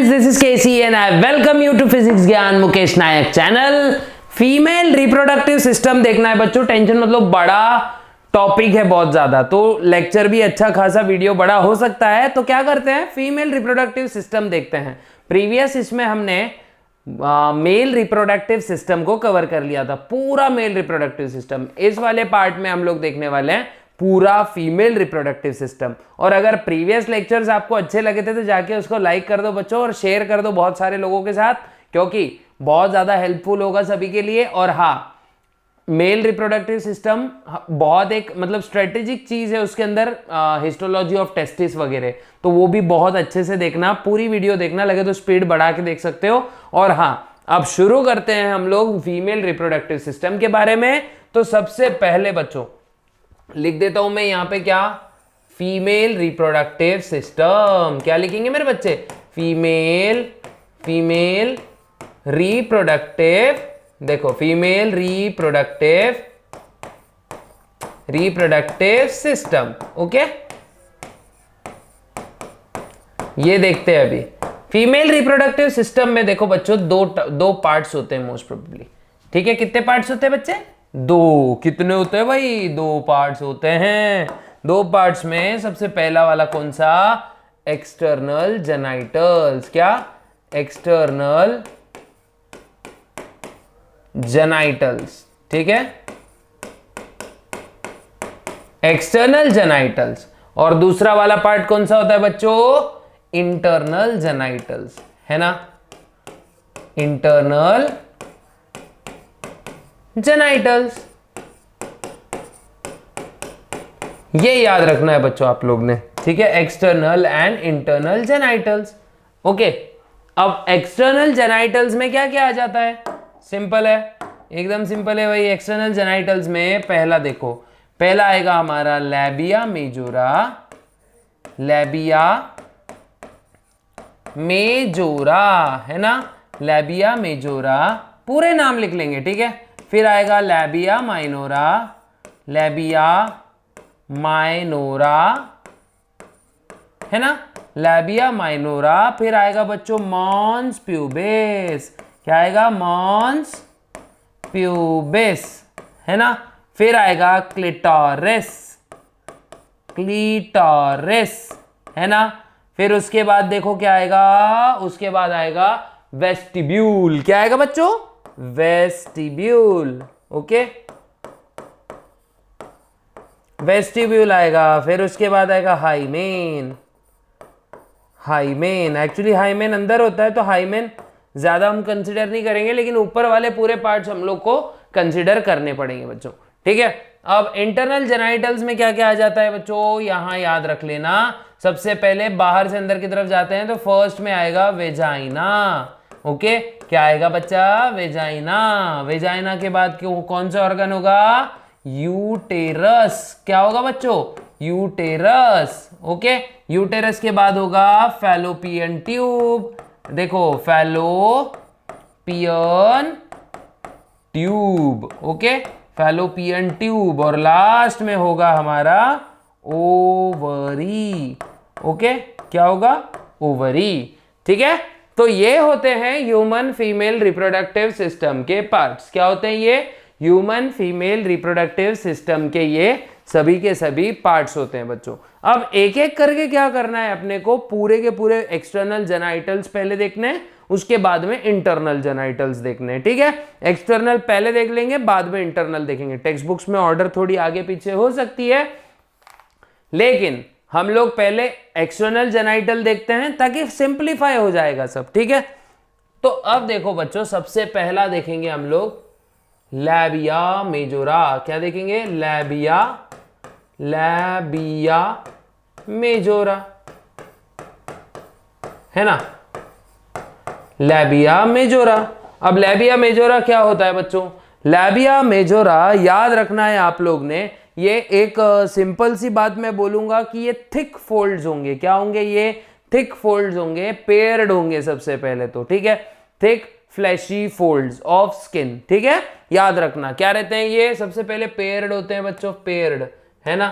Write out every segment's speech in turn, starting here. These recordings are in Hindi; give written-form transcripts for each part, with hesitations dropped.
friends, this is Casey and I welcome you to Physics ज्ञान मुकेश नायक चैनल। फीमेल रिप्रोडक्टिव सिस्टम देखना है बच्चों, टेंशन मतलब बड़ा टॉपिक है बहुत ज्यादा, तो लेक्चर भी अच्छा खासा वीडियो बड़ा हो सकता है। तो क्या करते हैं, फीमेल रिप्रोडक्टिव सिस्टम देखते हैं। प्रीवियस इसमें हमने मेल रिप्रोडक्टिव सिस्टम को कवर कर लिया था, पूरा मेल रिप्रोडक्टिव सिस्टम। इस वाले पार्ट में हम लोग देखने वाले हैं पूरा फीमेल रिप्रोडक्टिव सिस्टम। और अगर प्रीवियस लेक्चर्स आपको अच्छे लगे थे तो जाके उसको लाइक कर दो बच्चों और शेयर कर दो बहुत सारे लोगों के साथ, क्योंकि बहुत ज्यादा हेल्पफुल होगा सभी के लिए। और हाँ, मेल रिप्रोडक्टिव सिस्टम बहुत एक मतलब स्ट्रेटेजिक चीज है, उसके अंदर हिस्टोलॉजी ऑफ टेस्टिस वगैरह, तो वो भी बहुत अच्छे से देखना, पूरी वीडियो देखना, लगे तो स्पीड बढ़ा के देख सकते हो। और हाँ, अब शुरू करते हैं हम लोग फीमेल रिप्रोडक्टिव सिस्टम के बारे में। तो सबसे पहले बच्चों लिख देता हूं मैं यहां पे क्या, फीमेल रिप्रोडक्टिव सिस्टम। क्या लिखेंगे मेरे बच्चे, फीमेल रिप्रोडक्टिव, देखो फीमेल रिप्रोडक्टिव सिस्टम। ओके, ये देखते हैं अभी फीमेल रिप्रोडक्टिव सिस्टम में। देखो बच्चों, दो पार्ट्स होते हैं मोस्ट प्रोबेबली। ठीक है, कितने पार्ट्स होते हैं बच्चे, दो। कितने होते हैं भाई, दो पार्ट्स होते हैं। दो पार्ट्स में सबसे पहला वाला कौन सा, एक्सटर्नल जेनाइटल्स। क्या, एक्सटर्नल जेनाइटल्स। ठीक है, एक्सटर्नल जेनाइटल्स। और दूसरा वाला पार्ट कौन सा होता है बच्चों, इंटरनल जेनाइटल्स, है ना, इंटरनल जेनाइटल्स। ये याद रखना है बच्चों आप लोग ने। ठीक है, external and internal genitals. Okay, अब एक्सटर्नल जेनाइटल्स में क्या क्या आ जाता है, सिंपल है, एकदम सिंपल है भाई। एक्सटर्नल जेनाइटल्स में पहला देखो, पहला आएगा हमारा लैबिया मेजोरा। लैबिया मेजोरा, है ना, लैबिया मेजोरा, पूरे नाम लिख लेंगे। ठीक है, फिर आएगा लैबिया माइनोरा। लैबिया माइनोरा, है ना, लैबिया माइनोरा। फिर आएगा बच्चों मॉन्स प्यूबिस। क्या आएगा, मॉन्स प्यूबिस, है ना। फिर आएगा क्लिटोरिस, क्लिटोरिस, है ना। फिर उसके बाद देखो क्या आएगा, उसके बाद आएगा वेस्टिब्यूल। क्या आएगा बच्चों, वेस्टिब्यूल। ओके, वेस्टिब्यूल आएगा। फिर उसके बाद आएगा हाइमेन। हाइमेन, एक्चुअली हाइमेन अंदर होता है तो हाइमेन ज्यादा हम कंसिडर नहीं करेंगे, लेकिन ऊपर वाले पूरे पार्ट्स हम लोग को कंसिडर करने पड़ेंगे बच्चों। ठीक है, अब इंटरनल जेनाइटल्स में क्या क्या आ जाता है बच्चों, यहां याद रख लेना। सबसे पहले बाहर से अंदर की तरफ जाते हैं तो फर्स्ट में आएगा वेजाइना। ओके, क्या आएगा बच्चा, वेजाइना। वेजाइना के बाद कौन सा ऑर्गन होगा, यूटेरस। क्या होगा बच्चों, यूटेरस। ओके, यूटेरस के बाद होगा फैलोपियन ट्यूब। देखो fallopian tube. Okay, fallopian tube. और लास्ट में होगा हमारा ओवरी। ओके, क्या होगा, ओवरी। ठीक है, तो ये होते हैं ह्यूमन फीमेल रिप्रोडक्टिव सिस्टम के पार्ट्स। क्या होते हैं ये, ह्यूमन फीमेल रिप्रोडक्टिव सिस्टम के ये सभी के सभी पार्ट्स होते हैं बच्चों। अब एक एक करके क्या करना है अपने को, पूरे के पूरे एक्सटर्नल जेनाइटल्स पहले देखने हैं, उसके बाद में इंटरनल जेनाइटल्स देखने हैं। ठीक है, एक्सटर्नल पहले देख लेंगे, बाद में इंटरनल देखेंगे। टेक्स्ट बुक्स में ऑर्डर थोड़ी आगे पीछे हो सकती है, लेकिन हम लोग पहले एक्सटर्नल जेनाइटल देखते हैं ताकि सिंप्लीफाई हो जाएगा सब। ठीक है, तो अब देखो बच्चों, सबसे पहला देखेंगे हम लोग लैबिया मेजोरा। क्या देखेंगे, लैबिया मेजोरा, है ना, लैबिया मेजोरा। अब लैबिया मेजोरा क्या होता है बच्चों, लैबिया मेजोरा याद रखना है आप लोग ने। ये एक सिंपल सी बात मैं बोलूंगा कि ये थिक फोल्ड्स होंगे। क्या होंगे, ये थिक फोल्ड्स होंगे, पेयर्ड होंगे सबसे पहले तो। ठीक है, thick fleshy folds of skin. ठीक है, याद रखना क्या रहते हैं ये, सबसे पहले पेयर्ड होते हैं बच्चों, पेयर्ड, है ना।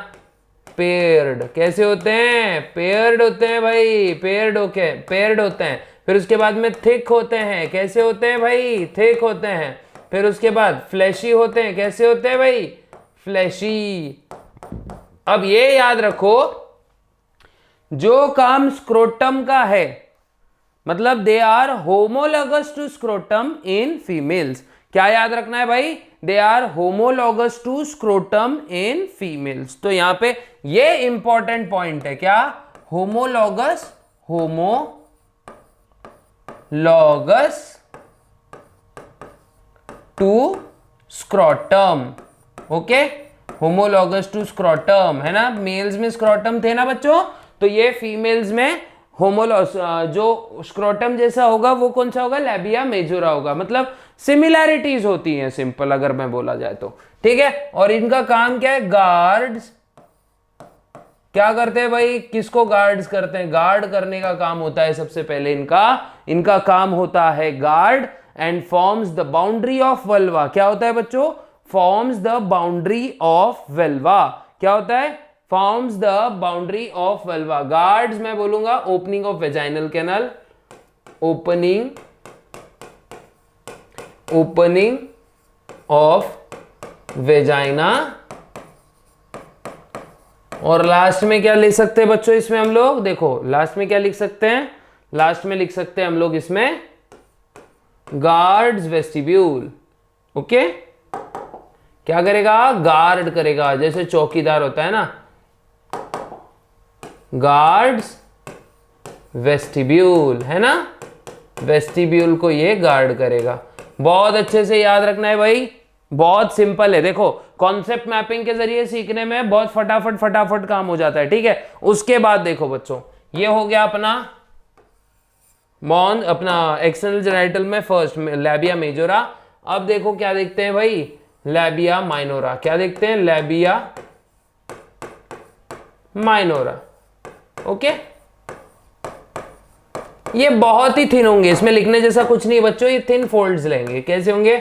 पेयर्ड कैसे होते हैं, पेयर्ड होते हैं भाई, पेयर्ड होते हैं। फिर उसके बाद में थिक होते हैं, कैसे होते हैं भाई, थिक होते हैं। फिर उसके बाद फ्लैशी होते हैं, कैसे होते हैं भाई, फ्लैशी। अब ये याद रखो, जो काम स्क्रोटम का है, मतलब they are homologous to scrotum in females. क्या याद रखना है भाई, they are homologous to scrotum in females. तो यहां पे ये इंपॉर्टेंट पॉइंट है, क्या, homologous, homologous to scrotum. Okay, homologous to scrotum है ना, मेल्स में स्क्रोटम थे ना बच्चों, तो ये फीमेल्स में जो स्क्रोटम जैसा होगा वो कौन सा होगा, लैबिया मेजोरा होगा। मतलब सिमिलैरिटीज होती हैं, सिंपल अगर मैं बोला जाए तो, ठीक है। और इनका काम क्या है, गार्ड्स, क्या करते हैं भाई, किसको गार्ड्स करते हैं, गार्ड करने का काम होता है सबसे पहले इनका काम होता है guard. And forms the boundary of vulva. क्या होता है बच्चों, forms the boundary of vulva. क्या होता है, forms the boundary of vulva. Guards मैं बोलूंगा opening of vaginal canal, opening of vagina. और लास्ट में क्या लिख सकते हैं बच्चों इसमें हम लोग, देखो लास्ट में क्या लिख सकते हैं, लास्ट में लिख सकते हैं हम लोग इसमें गार्ड्स वेस्टिब्यूल। ओके, क्या करेगा, गार्ड करेगा, जैसे चौकीदार होता है ना, गार्ड्स वेस्टिब्यूल है ना, वेस्टिब्यूल को ये गार्ड करेगा। बहुत अच्छे से याद रखना है भाई, बहुत सिंपल है। देखो कॉन्सेप्ट मैपिंग के जरिए सीखने में बहुत फटाफट काम हो जाता है, ठीक है। उसके बाद देखो बच्चों, ये हो गया अपना एक्सटर्नल जेनिटल में फर्स्ट लैबिया मेजोरा। अब देखो क्या देखते हैं भाई, लैबिया माइनोरा। क्या देखते हैं, लैबिया माइनोरा। ओके, ये बहुत ही थिन होंगे, इसमें लिखने जैसा कुछ नहीं बच्चों, ये थिन फोल्ड्स लेंगे। कैसे होंगे,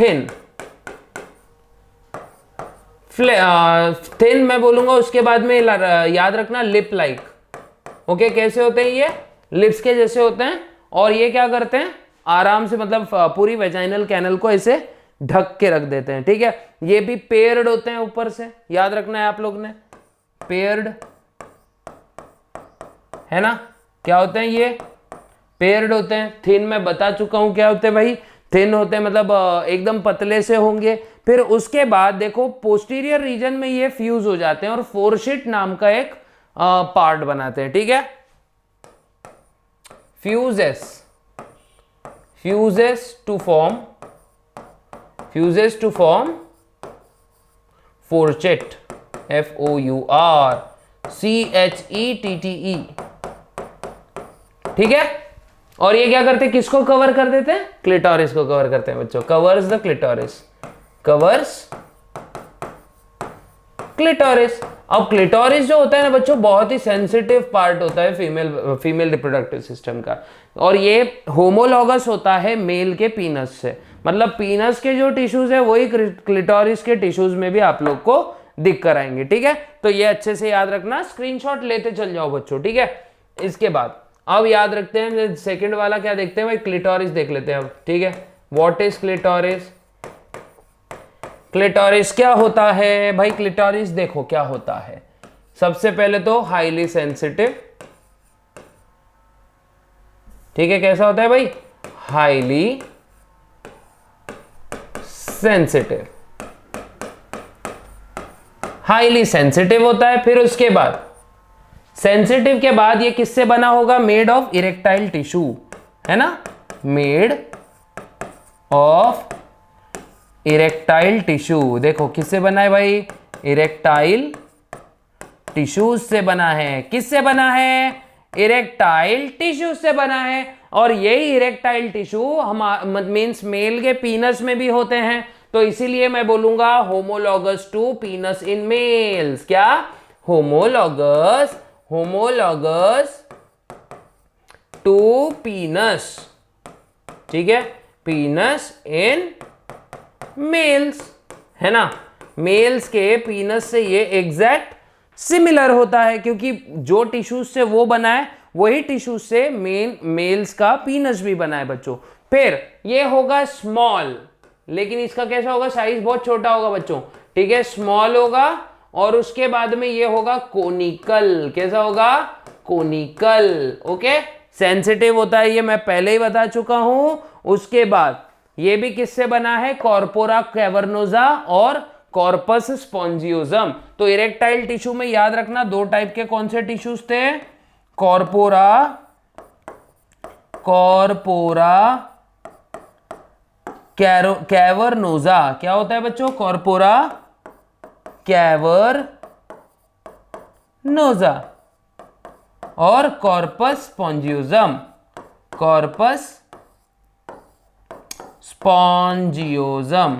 थिन, थिन मैं बोलूंगा। उसके बाद में याद रखना लिप लाइक। ओके, कैसे होते हैं ये, लिप्स के जैसे होते हैं। और ये क्या करते हैं, आराम से मतलब पूरी वेजाइनल कैनल को ऐसे ढक के रख देते हैं, ठीक है। ये भी पेयर्ड होते हैं ऊपर से, याद रखना है आप लोग ने, पेयर्ड है ना। क्या होते हैं ये, पेयर्ड होते हैं। थिन मैं बता चुका हूं क्या होते हैं भाई, थिन होते हैं मतलब एकदम पतले से होंगे। फिर उसके बाद देखो पोस्टीरियर रीजन में ये फ्यूज हो जाते हैं और फोरशिट नाम का एक पार्ट बनाते हैं, ठीक है। फ्यूजेस टू फॉर्म फोरचेट, FOURCHETTE, ठीक है। और ये क्या करते हैं, किसको कवर कर देते हैं, क्लिटोरिस को कवर करते हैं बच्चों, covers the clitoris, covers clitoris. अब क्लिटोरिस जो होता है ना बच्चों, बहुत ही सेंसिटिव पार्ट होता है फीमेल रिप्रोडक्टिव सिस्टम का, और ये होमोलॉगस होता है मेल के पीनस से। मतलब पीनस के जो टिश्यूज है वही क्लिटोरिस के टिश्यूज में भी आप लोग को दिख कर आएंगे, ठीक है। तो ये अच्छे से याद रखना, स्क्रीनशॉट लेते चल जाओ बच्चों, ठीक है। इसके बाद अब याद रखते हैं सेकंड वाला, क्या देखते हैं भाई, क्लिटोरिस देख लेते हैं अब, ठीक है। व्हाट इज क्लिटोरिस, क्लिटोरिस क्या होता है भाई, क्लिटोरिस देखो क्या होता है। सबसे पहले तो हाईली सेंसिटिव, ठीक है। कैसा होता है भाई, हाईली सेंसिटिव, हाईली सेंसिटिव होता है। फिर उसके बाद सेंसिटिव के बाद ये किससे बना होगा, मेड ऑफ इरेक्टाइल टिश्यू, है ना, मेड ऑफ इरेक्टाइल टिश्यू। देखो किससे बना है भाई, इरेक्टाइल टिश्यूज से बना है। किससे बना है, इरेक्टाइल टिश्यू से बना है। और यही इरेक्टाइल टिश्यू हम मींस मेल के पीनस में भी होते हैं, तो इसीलिए मैं बोलूंगा homologous to penis in males. क्या, होमोलॉगस टू पीनस, ठीक है, पीनस इन मेल्स, है ना। मेल्स के पीनस से ये एग्जैक्ट सिमिलर होता है, क्योंकि जो टिश्यूज से वो बना है वही टिश्यू से मेल्स का पीनस भी बना है बच्चों। फिर ये होगा स्मॉल, लेकिन इसका कैसा होगा, साइज बहुत छोटा होगा बच्चों, ठीक है, स्मॉल होगा। और उसके बाद में ये होगा कोनिकल, कैसा होगा, कोनिकल। ओके, सेंसिटिव होता है, ये मैं पहले ही बता चुका हूं। उसके बाद ये भी किससे बना है, कॉर्पोरा कैवर्नोसा और कॉर्पस स्पॉन्जियोजम। तो इरेक्टाइल टिश्यू में याद रखना दो टाइप के कौन से टिश्यूज थे, कॉर्पोरा कैवर्नोसा, क्या होता है बच्चों, कॉर्पोरा कैवर्नोसा और कॉर्पस स्पॉन्जियोजम, कॉर्पस स्पॉन्जियोजम,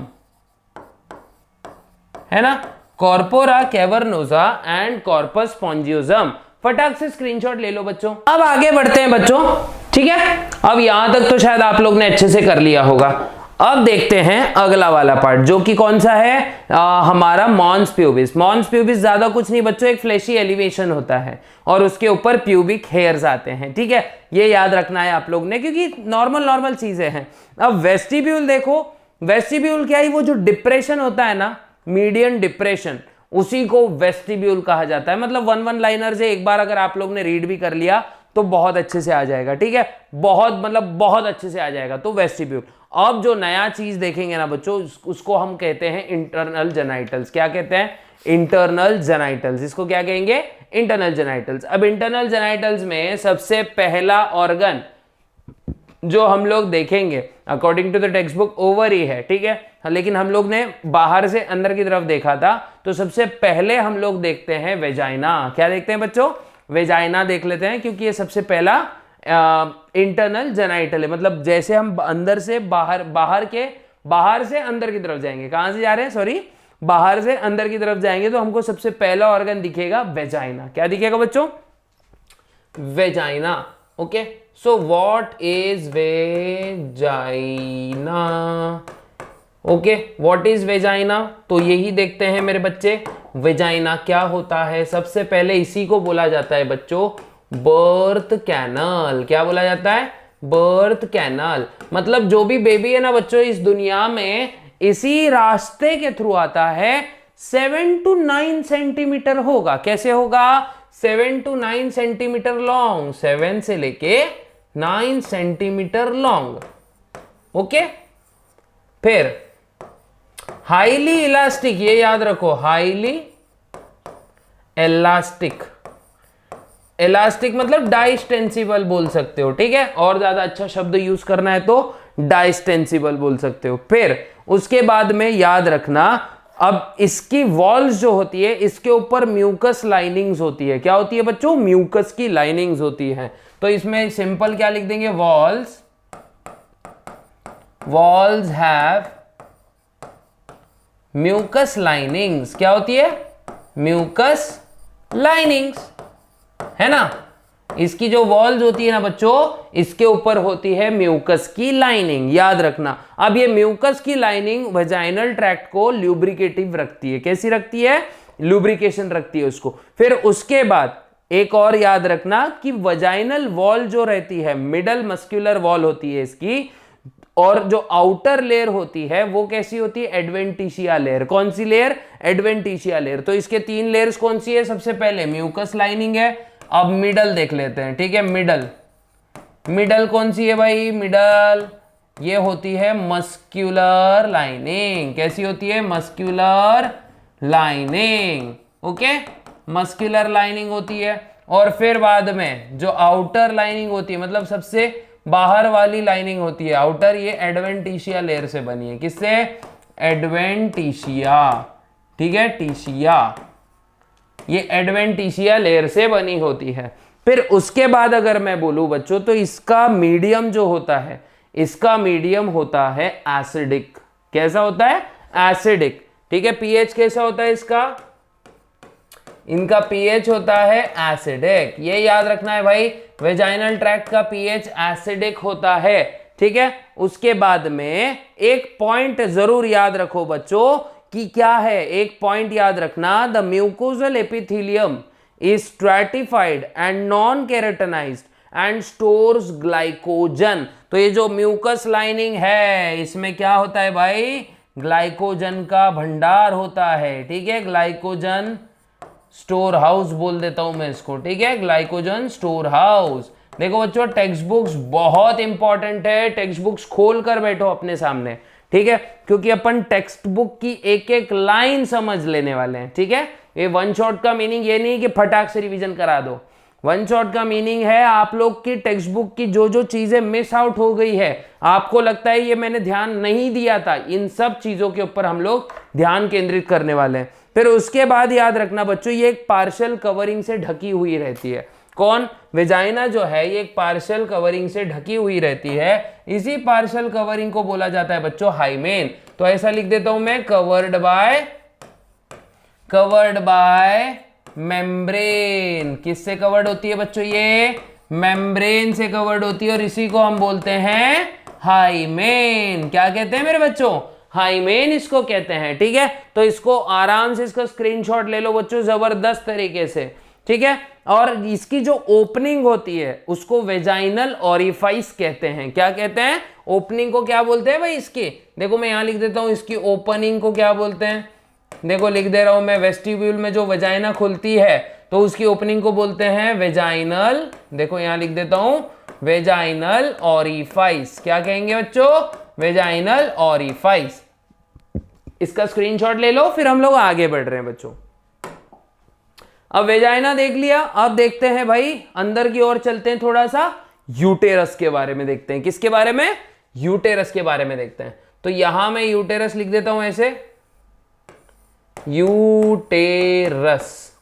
है ना, कॉर्पोरा कैवर्नोसा एंड कॉर्पस स्पॉन्जियोजम। फटाक से स्क्रीनशॉट ले लो बच्चों। अब आगे बढ़ते हैं बच्चों, ठीक है। अब यहां तक तो शायद आप लोग ने अच्छे से कर लिया होगा। अब देखते हैं अगला वाला पार्ट, जो कि कौन सा है, हमारा मॉन्स प्यूबिस। मॉन्स प्यूबिस ज्यादा कुछ नहीं बच्चों, एक फ्लैशी एलिवेशन होता है और उसके ऊपर प्यूबिक हेयर्स आते हैं, ठीक है। ये याद रखना है आप लोग ने, क्योंकि नॉर्मल चीजें हैं। अब वेस्टिब्यूल देखो, वेस्टिब्यूल क्या है, वो जो डिप्रेशन होता है ना, मीडियन डिप्रेशन, उसी को वेस्टिब्यूल कहा जाता है। मतलब वन लाइनर से एक बार अगर आप लोग ने रीड भी कर लिया तो बहुत अच्छे से आ जाएगा, ठीक है, बहुत अच्छे से आ जाएगा। तो वेस्टिब्यूल। अब जो नया चीज देखेंगे ना बच्चों, उसको हम कहते हैं इंटरनल जेनाइटल्स। क्या कहते हैं, इंटरनल जेनाइटल्स। इसको क्या कहेंगे, इंटरनल जेनाइटल्स। अब इंटरनल जेनाइटल्स में सबसे पहला ऑर्गन जो हम लोग देखेंगे according to the text book ovary है, ठीक है, लेकिन हम लोग ने बाहर से अंदर की तरफ देखा था। तो सबसे पहले हम लोग देखते हैं वेजाइना। क्या देखते हैं बच्चों, वेजाइना देख लेते हैं, क्योंकि ये सबसे पहला इंटरनल जेनाइटल है। मतलब जैसे हम अंदर से बाहर से अंदर की तरफ जाएंगे, कहां से जा रहे हैं, सॉरी, बाहर से अंदर की तरफ जाएंगे तो हमको सबसे पहला ऑर्गन दिखेगा वेजाइना। क्या दिखेगा बच्चों, vagina. Okay, so what is vagina, okay, what is vagina, तो यही देखते हैं मेरे बच्चे, वेजाइना क्या होता है। सबसे पहले इसी को बोला जाता है बच्चों बर्थ कैनल। क्या बोला जाता है, बर्थ कैनल। मतलब जो भी बेबी है ना बच्चों इस दुनिया में, इसी रास्ते के थ्रू आता है। 7 to 9 सेंटीमीटर होगा। कैसे होगा, 7 to 9 सेंटीमीटर लॉन्ग, 7 से लेके 9 सेंटीमीटर लॉन्ग। ओके, फिर हाईली इलास्टिक, ये याद रखो, हाईली इलास्टिक। इलास्टिक मतलब डाइस्टेंसिबल बोल सकते हो, ठीक है, और ज्यादा अच्छा शब्द यूज करना है तो डाइस्टेंसिबल बोल सकते हो। फिर उसके बाद में याद रखना, अब इसकी वॉल्स जो होती है, इसके ऊपर म्यूकस लाइनिंग्स होती है। क्या होती है बच्चों, म्यूकस की लाइनिंग्स होती है। तो इसमें सिंपल क्या लिख देंगे, वॉल्स हैव म्यूकस लाइनिंग्स। क्या होती है, म्यूकस लाइनिंग्स, है ना। इसकी जो वॉल्स होती है ना बच्चों, इसके ऊपर होती है म्यूकस की लाइनिंग, याद रखना। अब ये म्यूकस की लाइनिंग वेजाइनल ट्रैक्ट को ल्यूब्रिकेटिव रखती है। कैसी रखती है, लुब्रिकेशन रखती है उसको। फिर उसके बाद एक और याद रखना कि वेजाइनल वॉल जो रहती है, मिडल मस्कुलर वॉल होती है इसकी, और जो आउटर लेयर होती है वो कैसी होती है, एडवेंटिशिया लेयर। कौन सी लेयर, एडवेंटिशिया लेयर। तो इसके 3 लेयर्स कौन सी है, सबसे पहले म्यूकस लाइनिंग है। अब मिडल देख लेते हैं, ठीक है, मिडल कौन सी है भाई, मिडल ये होती है मस्क्यूलर लाइनिंग। कैसी होती है, muscular lining. Okay, muscular lining होती है। और फिर बाद में जो आउटर लाइनिंग होती है, मतलब सबसे बाहर वाली लाइनिंग होती है आउटर, ये एडवेंटिशिया लेयर से बनी है। किससे, एडवेंटिशिया, ठीक है, टिशिया, ये एडवेंटिशिया लेयर से बनी होती है। फिर उसके बाद अगर मैं बोलूं बच्चों, तो इसका मीडियम जो होता है, इसका मीडियम होता है एसिडिक। कैसा होता है, एसिडिक, ठीक है। पीएच कैसा होता है इसका, इनका पीएच होता है एसिडिक। ये याद रखना है भाई, वेजाइनल ट्रैक्ट का पीएच एसिडिक होता है, ठीक है। उसके बाद में एक पॉइंट जरूर याद रखो बच्चों कि क्या है, एक पॉइंट याद रखना, the mucosal epithelium is stratified and non-keratinized and stores glycogen। तो ये जो म्यूकस लाइनिंग है इसमें क्या होता है भाई, ग्लाइकोजन का भंडार होता है, ठीक है, ग्लाइकोजन स्टोर हाउस बोल देता हूं मैं इसको, ठीक है, ग्लाइकोजन स्टोर हाउस। देखो बच्चों टेक्स्ट बुक्स बहुत इंपॉर्टेंट है, टेक्स्ट बुक्स खोल कर बैठो अपने सामने, ठीक है, क्योंकि अपन टेक्स्ट बुक की एक एक लाइन समझ लेने वाले हैं, ठीक है। ये वन शॉट का मीनिंग ये नहीं कि फटाक से रिवीजन करा दो, वन शॉट का मीनिंग है आप लोग की टेक्स्ट बुक की जो जो चीजें मिस आउट हो गई है, आपको लगता है ये मैंने ध्यान नहीं दिया था, इन सब चीजों के ऊपर हम लोग ध्यान केंद्रित करने वाले हैं। फिर उसके बाद याद रखना बच्चों ये एक पार्शियल कवरिंग से ढकी हुई रहती है। कौन, वेजाइना जो है ये एक पार्शियल कवरिंग से ढकी हुई रहती है, इसी पार्शियल कवरिंग को बोला जाता है बच्चों हाइमेन। तो ऐसा लिख देता हूं मैं, कवर्ड बाय मेम्ब्रेन। किससे कवर्ड होती है बच्चों, ये मेम्ब्रेन से कवर्ड होती है और इसी को हम बोलते हैं हाइमेन। क्या कहते हैं मेरे बच्चों, हाइमेन इसको कहते हैं, ठीक है। तो इसको आराम से इसका स्क्रीनशॉट ले लो बच्चों जबरदस्त तरीके से, ठीक है। और इसकी जो ओपनिंग होती है उसको वेजाइनल ओरिफाइस कहते हैं। क्या कहते हैं, ओपनिंग को क्या बोलते हैं भाई इसकी, देखो मैं यहां लिख देता हूं, इसकी ओपनिंग को क्या बोलते हैं, देखो लिख दे रहा हूं मैं, वेस्टिब्यूल में जो वेजाइना खुलती है तो उसकी ओपनिंग को बोलते हैं वेजाइनल, देखो यहां लिख देता हूं वेजाइनल ओरिफाइस। क्या कहेंगे बच्चों, वेजाइनल ओरिफाइस। इसका स्क्रीनशॉट ले लो, फिर हम लोग आगे बढ़ रहे हैं बच्चों। अब वेजाइना देख लिया, अब देखते हैं भाई अंदर की ओर चलते हैं, थोड़ा सा यूटेरस के बारे में देखते हैं। किसके बारे में, यूटेरस के बारे में देखते हैं। तो यहां मैं यूटेरस लिख देता हूं ऐसे, यूटेरस,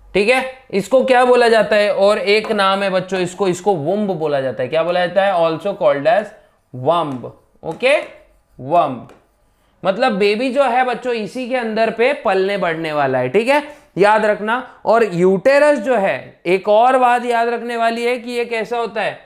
ठीक है। इसको क्या बोला जाता है, और एक नाम है बच्चों इसको वुम्ब बोला जाता है। क्या बोला जाता है, ऑल्सो कॉल्ड एज वम्ब, ओके, वम्ब मतलब बेबी जो है बच्चों इसी के अंदर पे पलने बढ़ने वाला है, ठीक है, याद रखना। और यूटेरस जो है, एक और बात याद रखने वाली है कि ये कैसा होता है,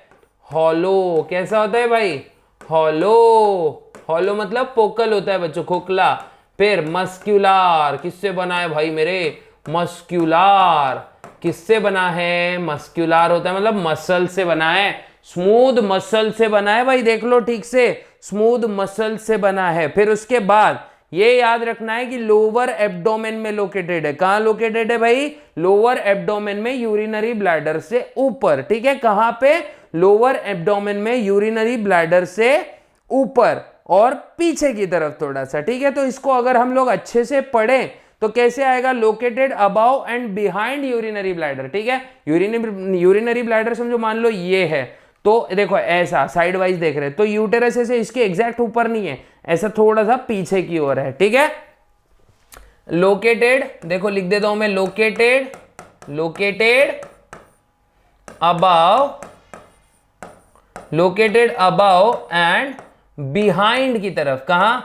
हॉलो। कैसा होता है भाई, हॉलो। हॉलो मतलब पोकल होता है बच्चों, खोखला। फिर मस्क्यूलार, किससे बना है भाई मेरे, मस्क्यूलार। किससे बना है, मस्क्यूलार होता है मतलब मसल से बना है, स्मूथ मसल से बना है भाई, देख लो ठीक से, स्मूथ मसल से बना है। फिर उसके बाद ये याद रखना है कि लोअर एब्डोमेन में लोकेटेड है। कहां लोकेटेड है भाई, लोअर एब्डोमेन में, यूरिनरी ब्लैडर से ऊपर, ठीक है। कहां पे, लोअर एब्डोमेन में, यूरिनरी ब्लैडर से ऊपर और पीछे की तरफ थोड़ा सा, ठीक है। तो इसको अगर हम लोग अच्छे से पढ़ें तो कैसे आएगा, located about and behind urinary bladder, ठीक है। यूरिनरी ब्लैडर समझो, मान लो ये है, तो देखो ऐसा साइड वाइज देख रहे हैं, तो यूटेरस ऐसे इसके एग्जैक्ट ऊपर नहीं है, ऐसा थोड़ा सा पीछे की ओर है, ठीक है। लोकेटेड, देखो लिख देता हूं मैं, लोकेटेड अबाउ एंड बिहाइंड की तरफ, कहां,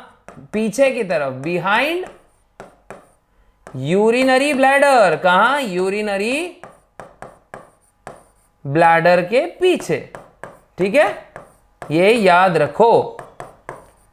पीछे की तरफ, बिहाइंड यूरिनरी ब्लैडर, कहां, यूरिनरी ब्लैडर के पीछे, ठीक है, ये याद रखो,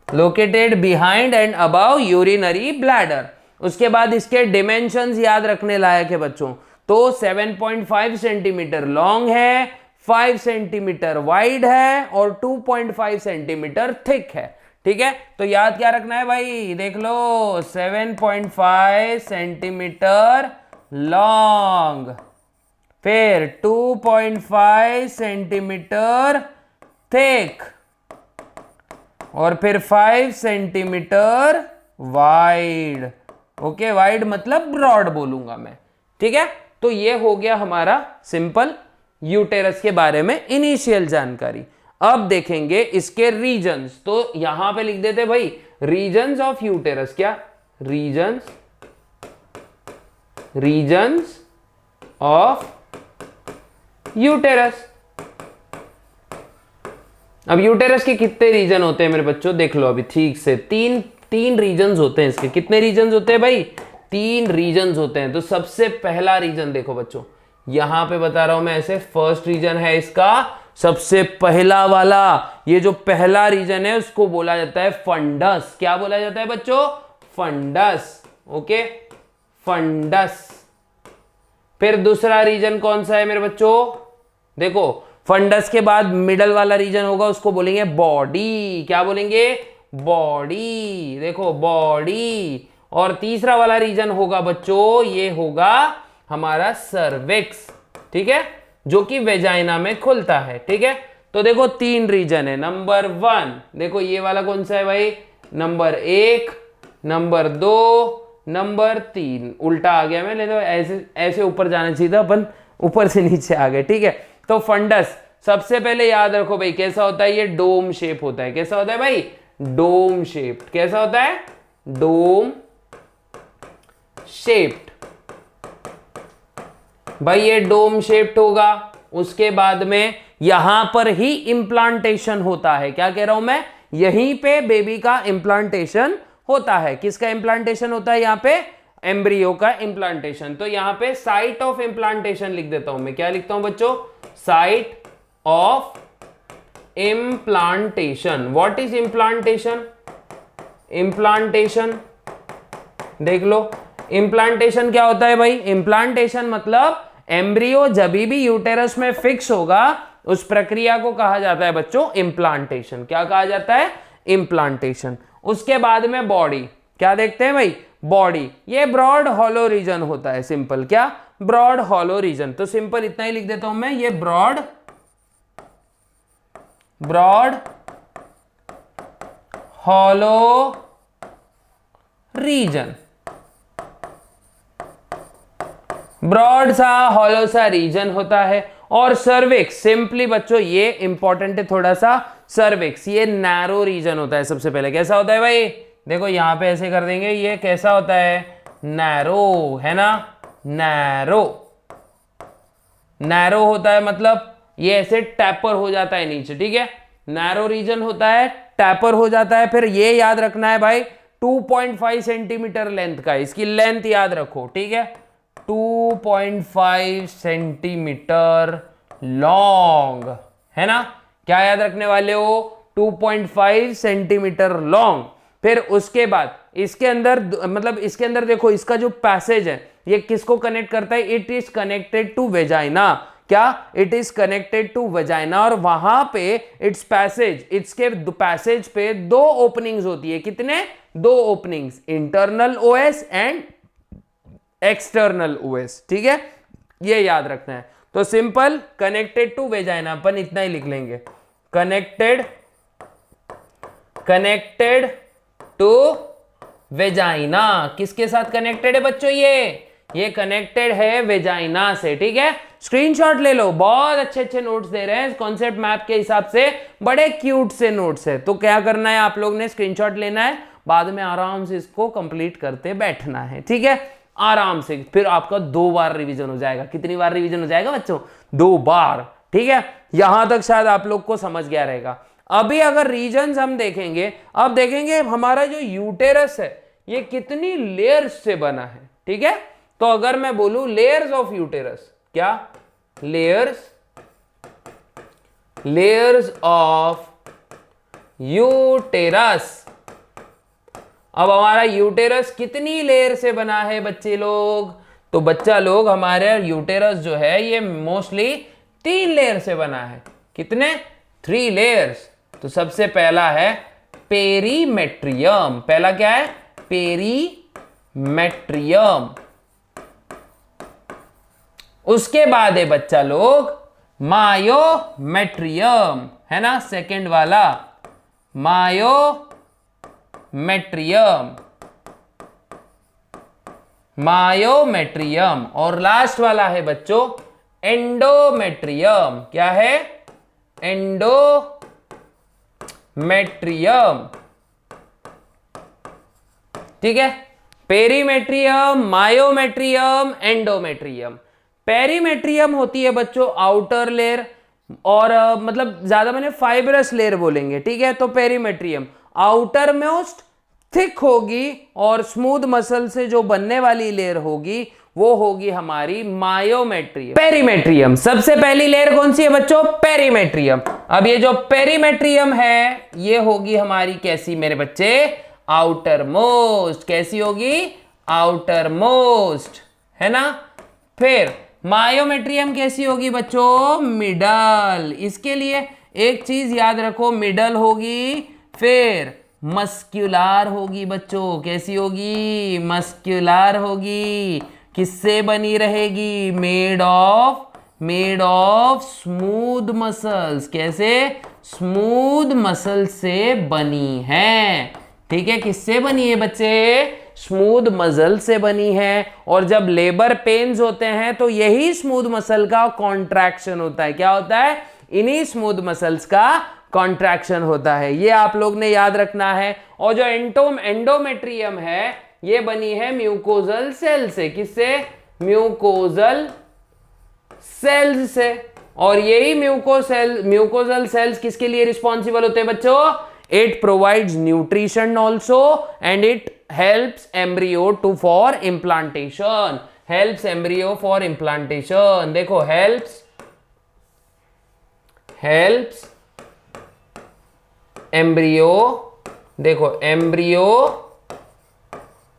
located behind and above urinary bladder. उसके बाद इसके डिमेंशंस याद रखने लायक है बच्चों, तो 7.5 सेंटीमीटर लॉन्ग है, 5 सेंटीमीटर वाइड है और 2.5 सेंटीमीटर थिक है, ठीक है। तो याद क्या रखना है भाई, देख लो, 7.5 सेंटीमीटर लॉन्ग, फिर 2.5 सेंटीमीटर थिक और फिर 5 सेंटीमीटर वाइड, ओके, वाइड मतलब ब्रॉड बोलूंगा मैं, ठीक है। तो ये हो गया हमारा सिंपल यूटेरस के बारे में इनिशियल जानकारी। अब देखेंगे इसके रीजन्स, तो यहां पे लिख देते भाई रीजन्स ऑफ यूटेरस। क्या, रीजन्स ऑफ यूटेरस। अब यूटेरस के कितने रीजन होते हैं मेरे बच्चों, देख लो अभी ठीक से, तीन रीजन्स होते हैं इसके। कितने रीजन्स होते हैं भाई, 3 रीजन्स होते हैं। तो सबसे पहला रीजन देखो बच्चों, यहां पे बता रहा हूं मैं ऐसे, फर्स्ट रीजन है इसका सबसे पहला वाला, ये जो पहला रीजन है उसको बोला जाता है फंडस। क्या बोला जाता है बच्चों, फंडस, ओके, फंडस। फिर दूसरा रीजन कौन सा है मेरे बच्चों, देखो फंडस के बाद मिडल वाला रीजन होगा उसको बोलेंगे बॉडी। क्या बोलेंगे, बॉडी। देखो बॉडी। और तीसरा वाला रीजन होगा बच्चों, ये होगा हमारा सर्विक्स, ठीक है, जो कि वेजाइना में खुलता है, ठीक है। तो देखो 3 रीजन है। नंबर 1 देखो ये वाला कौन सा है भाई, नंबर 1, नंबर 2, नंबर 3। उल्टा आ गया मैं, नहीं तो ऐसे ऐसे ऊपर जाना चाहिए था, अपन ऊपर से नीचे आ गए, ठीक है। तो फंडस सबसे पहले याद रखो भाई कैसा होता है, ये डोम शेप होता है। कैसा होता है भाई, डोम शेप। कैसा होता है, डोम शेप्ड। भाई ये डोम शेप्ड होगा। उसके बाद में यहां पर ही इंप्लांटेशन होता है। क्या कह रहा हूं मैं, यहीं पे बेबी का इंप्लांटेशन होता है। किसका इंप्लांटेशन होता है, यहां पे एम्ब्रियो का इंप्लांटेशन। तो यहां पे साइट ऑफ इंप्लांटेशन लिख देता हूं मैं। क्या लिखता हूं बच्चों, site of implantation. What is implantation, implantation देख लो। इंप्लांटेशन क्या होता है भाई, इंप्लांटेशन मतलब एम्ब्रियो जब भी यूटेरस में फिक्स होगा उस प्रक्रिया को कहा जाता है बच्चों इंप्लांटेशन। क्या कहा जाता है, इंप्लांटेशन। उसके बाद में बॉडी, क्या देखते हैं भाई, बॉडी। ये ब्रॉड हॉलो रीजन होता है, सिंपल। क्या, ब्रॉड हॉलो रीजन। तो सिंपल इतना ही लिख देता हूं मैं, ये ब्रॉड हॉलो रीजन, ब्रॉड सा हॉलो सा रीजन होता है। और सर्विक्स, सिंपली बच्चों ये इंपॉर्टेंट है थोड़ा सा, सर्विक्स ये नैरो रीजन होता है सबसे पहले। कैसा होता है भाई, देखो यहां पे ऐसे कर देंगे, ये कैसा होता है, नैरो, है ना, नैरो। नैरो होता है मतलब ये ऐसे टैपर हो जाता है नीचे, ठीक है। नैरो रीजन होता है, टैपर हो जाता है। फिर ये याद रखना है भाई 2.5 सेंटीमीटर लेंथ का, इसकी लेंथ याद रखो, ठीक है। 2.5 सेंटीमीटर लॉन्ग, है ना। क्या याद रखने वाले हो, 2.5 सेंटीमीटर लॉन्ग। फिर उसके बाद इसके अंदर मतलब इसके अंदर देखो इसका जो पैसेज है ये किसको कनेक्ट करता है, it is connected to vagina. क्या, it is connected to vagina. और वहां पे इट्स पैसेज, इसके पैसेज पे 2 ओपनिंग्स होती है। कितने, 2 openings, internal OS and external OS, ठीक है। ये याद रखना है। तो सिंपल कनेक्टेड टू वेजाइना, अपन इतना ही लिख लेंगे, कनेक्टेड टू वेजाइना। किसके साथ कनेक्टेड है बच्चों, ये कनेक्टेड है वेजाइना से, ठीक है। स्क्रीनशॉट ले लो, बहुत अच्छे अच्छे नोट्स दे रहे हैं कॉन्सेप्ट मैप के हिसाब से, बड़े क्यूट से नोट्स है। तो क्या करना है, आप लोग ने स्क्रीनशॉट लेना है, बाद में आराम से इसको कंप्लीट करते बैठना है, ठीक है, आराम से। फिर आपका 2 बार रिवीजन हो जाएगा। कितनी बार रिवीजन हो जाएगा बच्चों, 2 बार, ठीक है। यहां तक शायद आप लोग को समझ गया रहेगा। अभी अगर रीजन्स हम देखेंगे, अब देखेंगे हमारा जो यूटेरस है ये कितनी लेयर्स से बना है, ठीक है। तो अगर मैं बोलूं लेयर्स ऑफ यूटेरस, क्या, लेयर्स ऑफ यूटेरस। अब हमारा यूटेरस कितनी लेयर से बना है बच्चे लोग, तो बच्चा लोग हमारे यूटेरस जो है ये मोस्टली 3 लेयर से बना है। कितने, 3 लेयर्स। तो सबसे पहला है पेरीमेट्रियम। पहला क्या है, पेरीमेट्रियम। उसके बाद है बच्चा लोग मायोमेट्रियम, है ना, सेकंड वाला मायोमेट्रियम। और लास्ट वाला है बच्चों एंडोमेट्रियम। क्या है, एंडोमेट्रियम, ठीक है। Perimetrium, myometrium, endometrium. पेरीमेट्रियम होती है बच्चों आउटर लेयर, और मतलब ज्यादा मैंने फाइब्रस लेयर बोलेंगे, ठीक है। तो पेरीमेट्रियम आउटर मोस्ट थिक होगी और स्मूथ मसल से जो बनने वाली लेयर होगी वो होगी हमारी मायोमेट्रियम। पेरीमेट्रियम सबसे पहली लेयर कौन सी है बच्चों, पेरीमेट्रियम। अब ये जो पेरीमेट्रियम है ये होगी हमारी कैसी मेरे बच्चे, आउटर मोस्ट। कैसी होगी, आउटर मोस्ट, है ना। फिर मायोमेट्रियम कैसी होगी बच्चों? मिडल। इसके लिए एक चीज याद रखो, मिडल होगी, फिर मस्क्यूलार होगी बच्चों। कैसी होगी? मस्क्यूलार होगी। किससे बनी रहेगी? Made of smooth muscles. कैसे? स्मूथ मसल से बनी है। ठीक है, किससे बनी है बच्चे? स्मूथ मसल से बनी है। और जब लेबर पेन्स होते हैं तो यही स्मूथ मसल का कॉन्ट्रैक्शन होता है। क्या होता है? इन्हीं स्मूथ मसल्स का कॉन्ट्रैक्शन होता है। ये आप लोग ने याद रखना है। और जो एंडोमेट्रियम है ये बनी है म्यूकोजल सेल से। किससे? म्यूकोजल सेल्स से। और यही म्यूकोजल सेल्स किसके लिए रिस्पॉन्सिबल होते हैं बच्चों? It provides nutrition also and it helps embryo for implantation. Helps embryo for implantation. देखो, हेल्प्स एम्ब्रियो, देखो एम्ब्रियो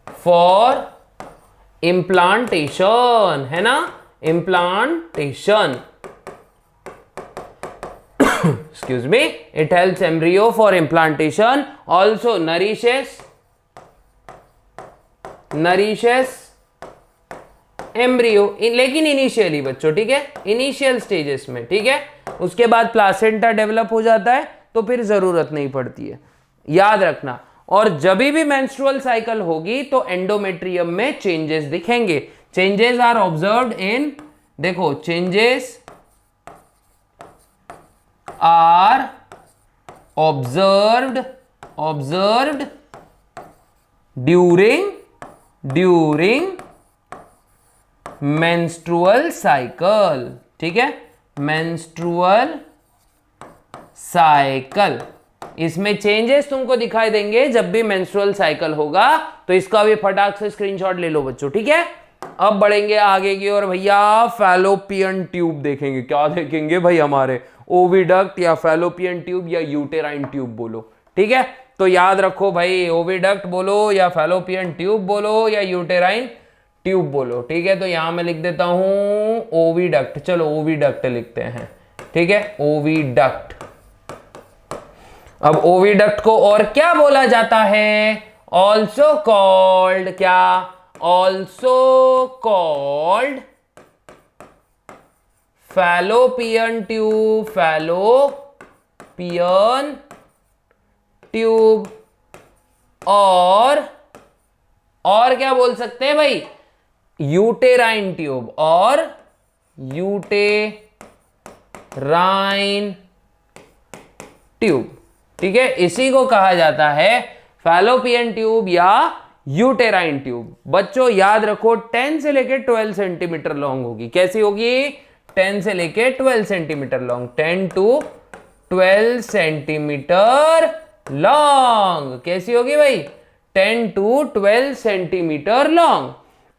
फॉर इम्प्लांटेशन, है ना? Implantation, excuse me, it helps embryo for implantation, also nourishes embryo, लेकिन इनिशियली बच्चों, ठीक है, इनिशियल स्टेजेस में, ठीक है। उसके बाद प्लासेंटा डेवलप हो जाता है तो फिर जरूरत नहीं पड़ती है, याद रखना। और जब भी मेंस्ट्रुअल साइकिल होगी तो एंडोमेट्रियम में चेंजेस दिखेंगे। चेंजेस आर ऑब्जर्व्ड इन, देखो, changes are observed during menstrual cycle। ठीक है, menstrual cycle, इसमें चेंजेस तुमको दिखाई देंगे जब भी मेंस्ट्रुअल साइकिल होगा। तो इसका भी फटाक से स्क्रीनशॉट ले लो बच्चों, ठीक है। अब बढ़ेंगे आगे की ओर भैया, फैलोपियन ट्यूब देखेंगे। क्या देखेंगे भाई? हमारे ओविडक्ट या फैलोपियन ट्यूब या यूटेराइन ट्यूब बोलो, ठीक है। तो याद रखो भाई, ओविडक्ट बोलो या फैलोपियन ट्यूब बोलो या यूटेराइन ट्यूब बोलो, ठीक है। तो यहां मैं लिख देता हूं ओविडक्ट। चलो ओविडक्ट लिखते हैं, ठीक है, ओविडक्ट। अब ओविडक्ट को और क्या बोला जाता है? ऑल्सो कॉल्ड, क्या? Also called fallopian tube, fallopian tube. और क्या बोल सकते हैं भाई? यूटेराइन ट्यूब और यूटेराइन ट्यूब, ठीक है। इसी को कहा जाता है फैलोपियन ट्यूब या यूटेराइन ट्यूब। बच्चों याद रखो, 10 से लेकर 12 सेंटीमीटर लॉन्ग होगी। कैसी होगी? 10 से लेके 12 centimetre long, 10 to 12 centimetre long. कैसी होगी भाई? 10 to 12 सेंटीमीटर लॉन्ग।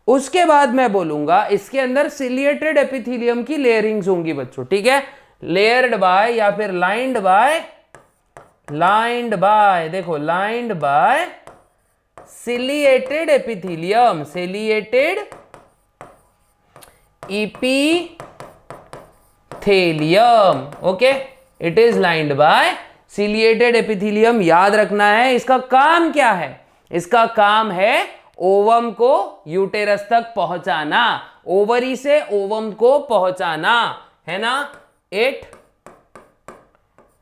उसके बाद मैं बोलूंगा इसके अंदर सिलिएटेड एपिथेलियम की लेयरिंग्स होंगी बच्चों, ठीक है। लेयर्ड बाय या फिर लाइंड बाय, देखो, lined by ciliated epithelium, ciliated epithelium, okay. It is lined by ciliated epithelium. याद रखना है इसका काम क्या है? इसका काम है ओवम को यूटेरस तक पहुंचाना, ओवरी से ओवम को पहुंचाना, है ना। इट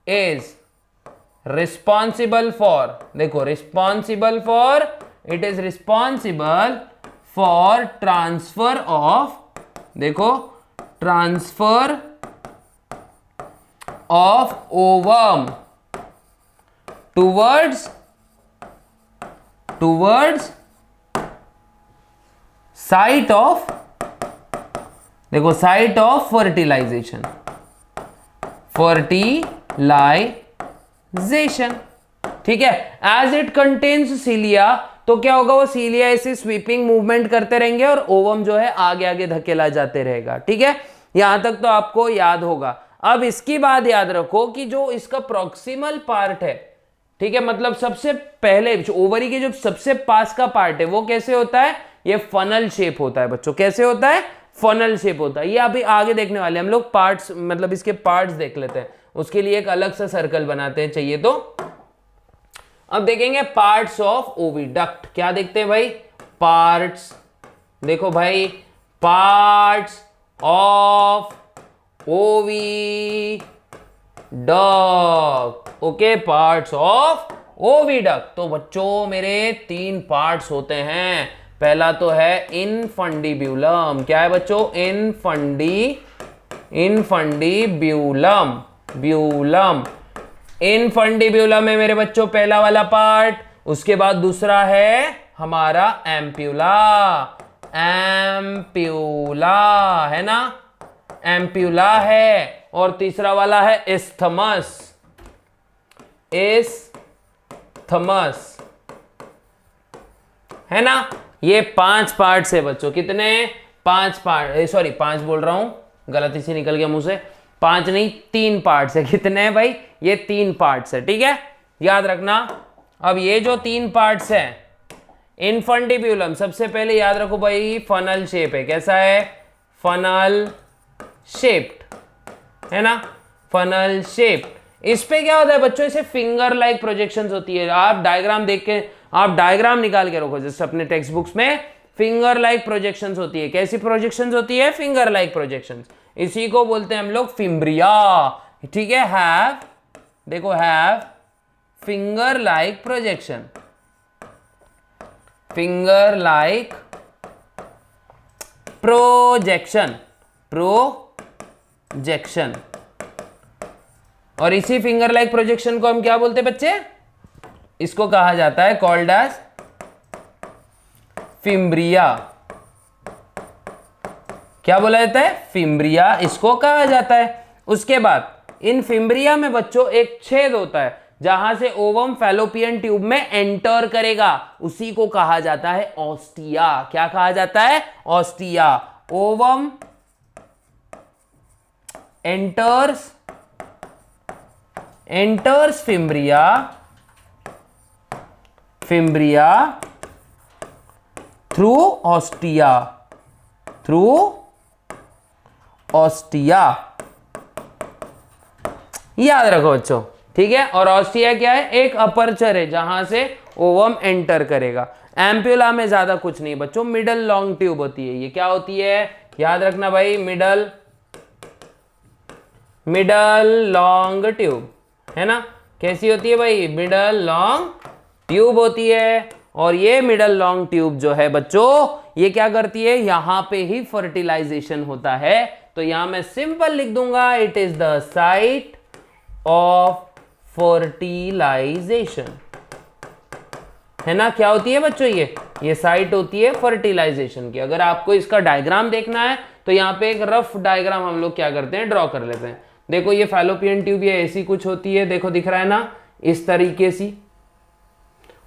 इज रिस्पॉन्सिबल फॉर, देखो, responsible for, it is responsible for transfer of, देखो, transfer of ovum towards site of, देखो, साइट ऑफ फर्टिलाइजेशन, ठीक है। एज इट कंटेन्स सीलिया, तो क्या होगा? वो सीलिया ऐसे स्वीपिंग मूवमेंट करते रहेंगे और ओवम जो है आगे आगे धकेला जाते रहेगा, ठीक है। यहां तक तो आपको याद होगा। अब इसकी बात याद रखो कि जो इसका प्रॉक्सिमल पार्ट है, ठीक है, मतलब सबसे पहले ओवरी के जो सबसे पास का पार्ट है वो कैसे होता है? ये फनल शेप होता है बच्चों। कैसे होता है? फनल शेप होता है। ये अभी आगे देखने वाले हम लोग, पार्ट्स मतलब इसके पार्ट्स देख लेते हैं, उसके लिए एक अलग सा सर्कल बनाते हैं चाहिए तो। अब देखेंगे पार्ट्स ऑफ ओविडक्ट। क्या देखते हैं भाई? पार्ट्स, देखो भाई, parts of oviduct. Okay, parts of oviduct. तो बच्चों मेरे 3 पार्ट्स होते हैं। पहला तो है इनफंडिब्यूलम। क्या है बच्चों? इनफंडिब्यूलम। ब्यूलम, इनफंडिब्यूलम है मेरे बच्चों पहला वाला पार्ट। उसके बाद दूसरा है हमारा एम्प्यूला। एम्प्यूला है ना, एम्प्यूला है। और तीसरा वाला है इस्थमस। इस्थमस है ना। ये 5 पार्ट्स है बच्चों। कितने? 5 पार्ट, सॉरी 5 बोल रहा हूं, गलती से निकल गया मुंह से। 5 नहीं, 3 पार्ट्स है। कितने हैं भाई? ये 3 पार्ट्स है, ठीक है, याद रखना। अब ये जो 3 पार्ट्स है, इनफंडिब्यूलम सबसे पहले याद रखो भाई, फनल शेप है। कैसा है? फनल शेप्ड है ना, फनल शेप्ड। इस पे क्या होता है बच्चों? इसे फिंगर लाइक प्रोजेक्शंस होती है। आप डायग्राम देख के, आप डायग्राम निकाल के रखो जैसे अपने टेक्स्ट बुक्स में, फिंगर लाइक प्रोजेक्शंस होती है। कैसी प्रोजेक्शंस होती है? Finger like projections. इसी को बोलते हैं हम लोग फिम्ब्रिया, ठीक है। हैव, देखो have finger like projection, finger like projection, projection. और इसी फिंगर लाइक प्रोजेक्शन को हम क्या बोलते हैं बच्चे? इसको कहा जाता है कॉल्ड एज फिम्ब्रिया। क्या बोला जाता है? फिम्ब्रिया, इसको कहा जाता है। उसके बाद इन फिम्ब्रिया में बच्चों एक छेद होता है जहां से ओवम फैलोपियन ट्यूब में एंटर करेगा, उसी को कहा जाता है ऑस्टिया। क्या कहा जाता है? Ostia. Ovum enters fimbria through ostia, याद रखो बच्चों, ठीक है। और ऑस्टिया क्या है? एक अपर्चर है जहां से ओवम एंटर करेगा। एम्प्यूला में ज्यादा कुछ नहीं बच्चों, मिडल लॉन्ग ट्यूब होती है। ये क्या होती है? याद रखना भाई, मिडल लॉन्ग ट्यूब है ना। कैसी होती है भाई? मिडल लॉन्ग ट्यूब होती है। और ये मिडल लॉन्ग ट्यूब जो है बच्चों, ये क्या करती है? यहां पे ही फर्टिलाइजेशन होता है। तो यहां मैं सिंपल लिख दूंगा, it is the site of fertilisation, है ना। क्या होती है बच्चों? ये साइट होती है फर्टिलाइजेशन की। अगर आपको इसका डायग्राम देखना है तो यहाँ पे एक रफ डायग्राम हम लोग क्या करते हैं? ड्रॉ कर लेते हैं। देखो ये फैलोपियन ट्यूब, ये ऐसी कुछ होती है, देखो दिख रहा है ना, इस तरीके सी।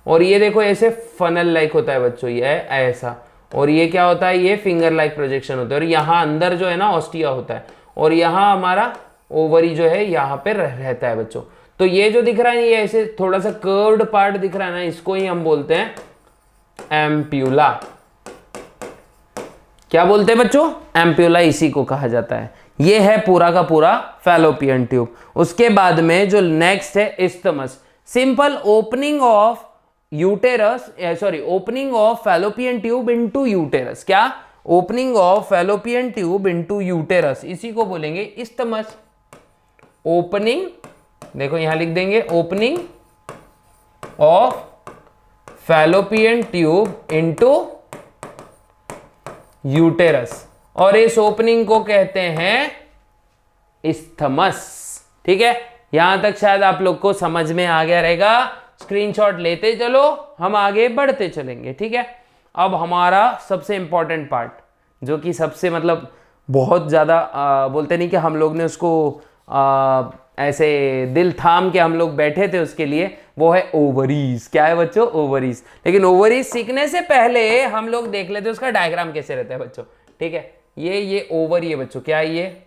और ये देखो ऐसे फनल लाइक होता है बच्चों, ये ऐसा। और ये क्या होता है? ये फिंगर लाइक प्रोजेक्शन होता है। और यहाँ अंदर जो है ना ऑस्टिया होता है, और यहाँ हमारा ओवरी जो है यहाँ पे रहता है बच्चों। तो ये जो दिख रहा है, ये ऐसे थोड़ा सा कर्व्ड पार्ट दिख रहा है ना, इसको ही हम बोलते हैं एम्प्यूला। क्या बोलते हैं बच्चों? एम्प्यूला, इसी को कहा जाता है। ये है पूरा का पूरा फैलोपियन ट्यूब। उसके बाद में जो नेक्स्ट है isthmus, simple opening of uterus, sorry opening of fallopian tube into uterus. क्या? Opening of fallopian tube into uterus, इसी को बोलेंगे इस्थमस। ओपनिंग, देखो यहां लिख देंगे, opening of fallopian tube into uterus. और इस ओपनिंग को कहते हैं इस्थमस, ठीक है। यहां तक शायद आप लोग को समझ में आ गया रहेगा। स्क्रीनशॉट लेते चलो, हम आगे बढ़ते चलेंगे, ठीक है। अब हमारा सबसे इंपॉर्टेंट पार्ट, जो कि सबसे मतलब बहुत ज़्यादा बोलते नहीं कि हम लोग ने उसको ऐसे दिल थाम के हम लोग बैठे थे उसके लिए, वो है ओवरीज। क्या है बच्चों? ओवरीज। लेकिन ओवरीज सीखने से पहले हम लोग देख लेते हैं उसका डायग्राम कैसे रहता है बच्चों, ठीक है। ये ओवरी है बच्चों। क्या है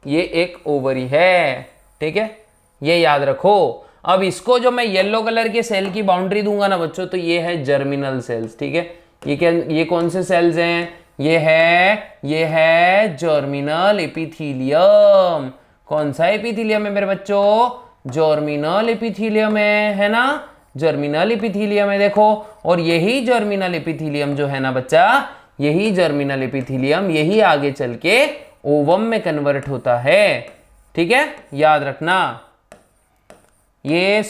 ये एक ओवरी है, ठीक है, ये याद रखो। अब इसको जो मैं येलो कलर के सेल की बाउंड्री दूंगा ना बच्चों, तो ये है जर्मिनल सेल्स, ठीक है। ये कौन से सेल्स हैं? ये है जर्मिनल एपिथीलियम। कौन सा एपिथीलियम है मेरे बच्चों? जर्मिनल एपिथीलियम है ना, जर्मिनल एपिथीलियम है देखो। और यही जर्मिनल एपिथीलियम जो है ना बच्चा, यही जर्मिनल एपिथीलियम यही आगे चल के ओवम में कन्वर्ट होता है। ठीक है, याद रखना। ये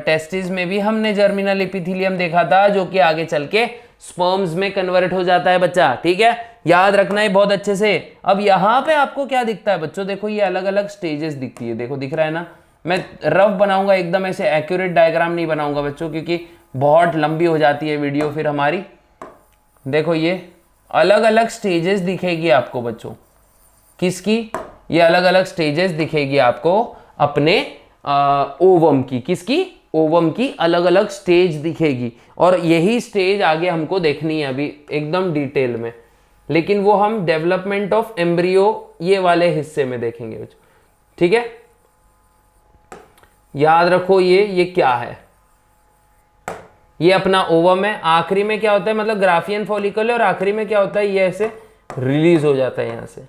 टेस्टिस में भी हमने जर्मिनल एपिथीलियम देखा था, जो कि आगे चल के स्पर्म्स में कन्वर्ट हो जाता है बच्चा। ठीक है, याद रखना है बहुत अच्छे से। अब यहाँ पे आपको क्या दिखता है बच्चों? देखो ये अलग अलग स्टेजेस दिखती है, देखो दिख रहा है ना। मैं रफ बनाऊंगा, एकदम ऐसे एक्यूरेट डायग्राम नहीं बनाऊंगा बच्चों, क्योंकि बहुत लंबी हो जाती है वीडियो फिर हमारी। देखो ये अलग अलग स्टेजेस दिखेगी आपको बच्चों। किसकी? ये अलग अलग स्टेजेस दिखेगी आपको अपने ओवम की। किसकी? ओवम की अलग अलग स्टेज दिखेगी। और यही स्टेज आगे हमको देखनी है अभी एकदम डिटेल में, लेकिन वो हम डेवलपमेंट ऑफ एम्ब्रियो ये वाले हिस्से में देखेंगे बच्चों। ठीक है, याद रखो ये क्या है? ये अपना ओवम है। आखिरी में क्या होता है, मतलब ग्राफियन फॉलिकल है, और आखिरी में क्या होता है, ये ऐसे रिलीज हो जाता है यहां से।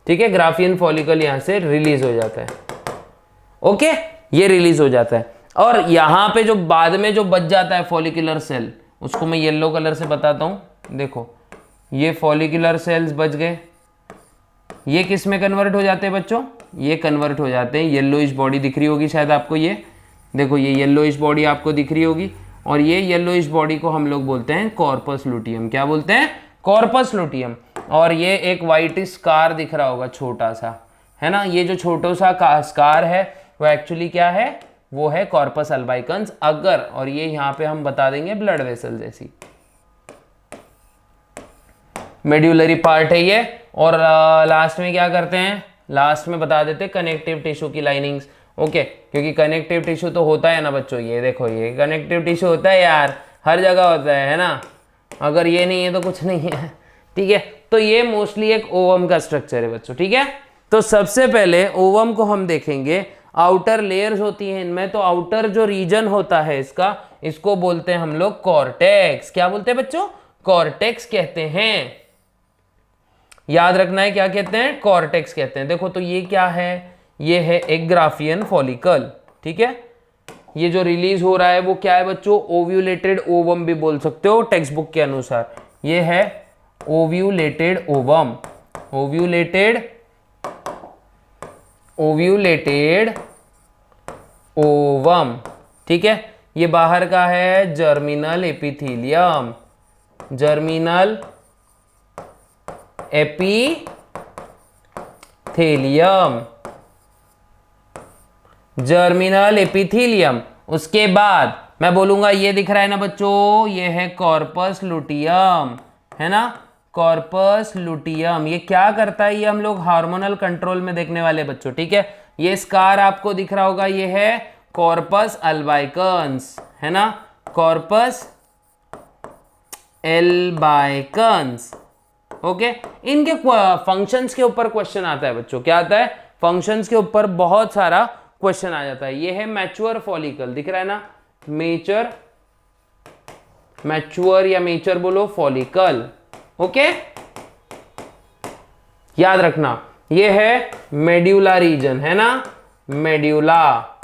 ठीक है, ग्राफियन फॉलिकल यहां से रिलीज हो जाता है। ओके, ये रिलीज हो जाता है। और यहां पे जो बाद में जो बच जाता है फॉलिकुलर सेल, उसको मैं येलो कलर से बताता हूं। देखो ये फॉलिकुलर सेल्स बच गए, ये किस में कन्वर्ट हो जाते हैं बच्चों? ये कन्वर्ट हो जाते हैं, येलोइश बॉडी दिख रही होगी शायद आपको। ये देखो ये येलोइश बॉडी आपको दिख रही होगी, और ये येलोइश बॉडी को हम लोग बोलते हैं कॉर्पस लुटियम। क्या बोलते हैं? Corpus luteum. और ये एक वाइट स्कार दिख रहा होगा छोटा सा, है ना। ये जो छोटा सा स्कार है वो एक्चुअली क्या है? वो है कॉर्पस अल्बाइकन्स। अगर, और ये यहाँ पे हम बता देंगे ब्लड वेसल जैसी मेड्यूलरी पार्ट है ये। और लास्ट में क्या करते हैं? लास्ट में बता देते हैं कनेक्टिव टिश्यू की लाइनिंग्स। ओके, क्योंकि कनेक्टिव टिश्यू तो होता है ना बच्चों। ये देखो ये कनेक्टिव टिश्यू होता है यार, हर जगह होता है ना। अगर ये नहीं है तो कुछ नहीं है। ठीक है, तो ये मोस्टली एक ओवम का स्ट्रक्चर है बच्चों। ठीक है, तो सबसे पहले ओवम को हम देखेंगे। आउटर लेयर्स होती हैं इनमें, तो आउटर जो रीजन होता है इसका, इसको बोलते हैं हम लोग कॉर्टेक्स। क्या बोलते हैं बच्चों? कॉर्टेक्स कहते हैं। याद रखना है क्या कहते हैं? कॉर्टेक्स कहते हैं। देखो तो ये क्या है? ये है एक ग्राफियन फॉलिकल। ठीक है, ये जो रिलीज हो रहा है वो क्या है बच्चों? ओव्यूलेटेड ओवम भी बोल सकते हो टेक्स्ट बुक के अनुसार। ये है ओव्यूलेटेड ओवम। ओव्यूलेटेड ओवम। ठीक है, ये बाहर का है germinal epithelium. Germinal epithelium, germinal epithelium. उसके बाद मैं बोलूंगा ये दिख रहा है ना बच्चों, ये है कॉर्पस लुटियम, है ना। कॉर्पस लुटियम ये क्या करता है? ये हम लोग हार्मोनल कंट्रोल में देखने वाले बच्चों। ठीक है, ये स्कार आपको दिख रहा होगा, ये है कॉर्पस अल्बाइकन्स, है ना। कॉर्पस एल्बाइकन्स। ओके, इनके फंक्शंस के ऊपर क्वेश्चन आता है बच्चों। क्या आता है? फंक्शंस के ऊपर बहुत सारा क्वेश्चन आ जाता है। ये है मैच्योर फॉलिकल, दिख रहा है ना। मैच्योर या मेचर बोलो फॉलिकल। ओके, याद रखना ये है मेड्यूला रीजन, है ना, मेड्यूला।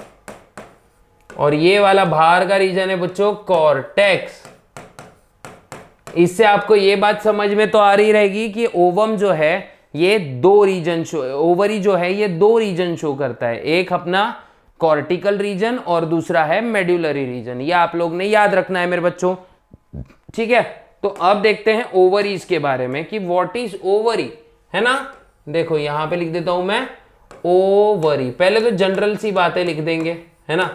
और ये वाला बाहर का रीजन है बच्चों कॉर्टेक्स। इससे आपको ये बात समझ में तो आ रही रहेगी कि ओवम जो है ये दो रीजन शो, ओवरी जो है ये दो रीजन शो करता है। एक अपना कॉर्टिकल रीजन और दूसरा है मेड्यूलरी रीजन। ये आप लोग ने याद रखना है मेरे बच्चों। ठीक है, तो अब देखते हैं ओवरीज के बारे में कि व्हाट इज ओवरी, है ना। देखो यहां पे लिख देता हूं मैं ओवरी। पहले तो जनरल सी बातें लिख देंगे, है ना,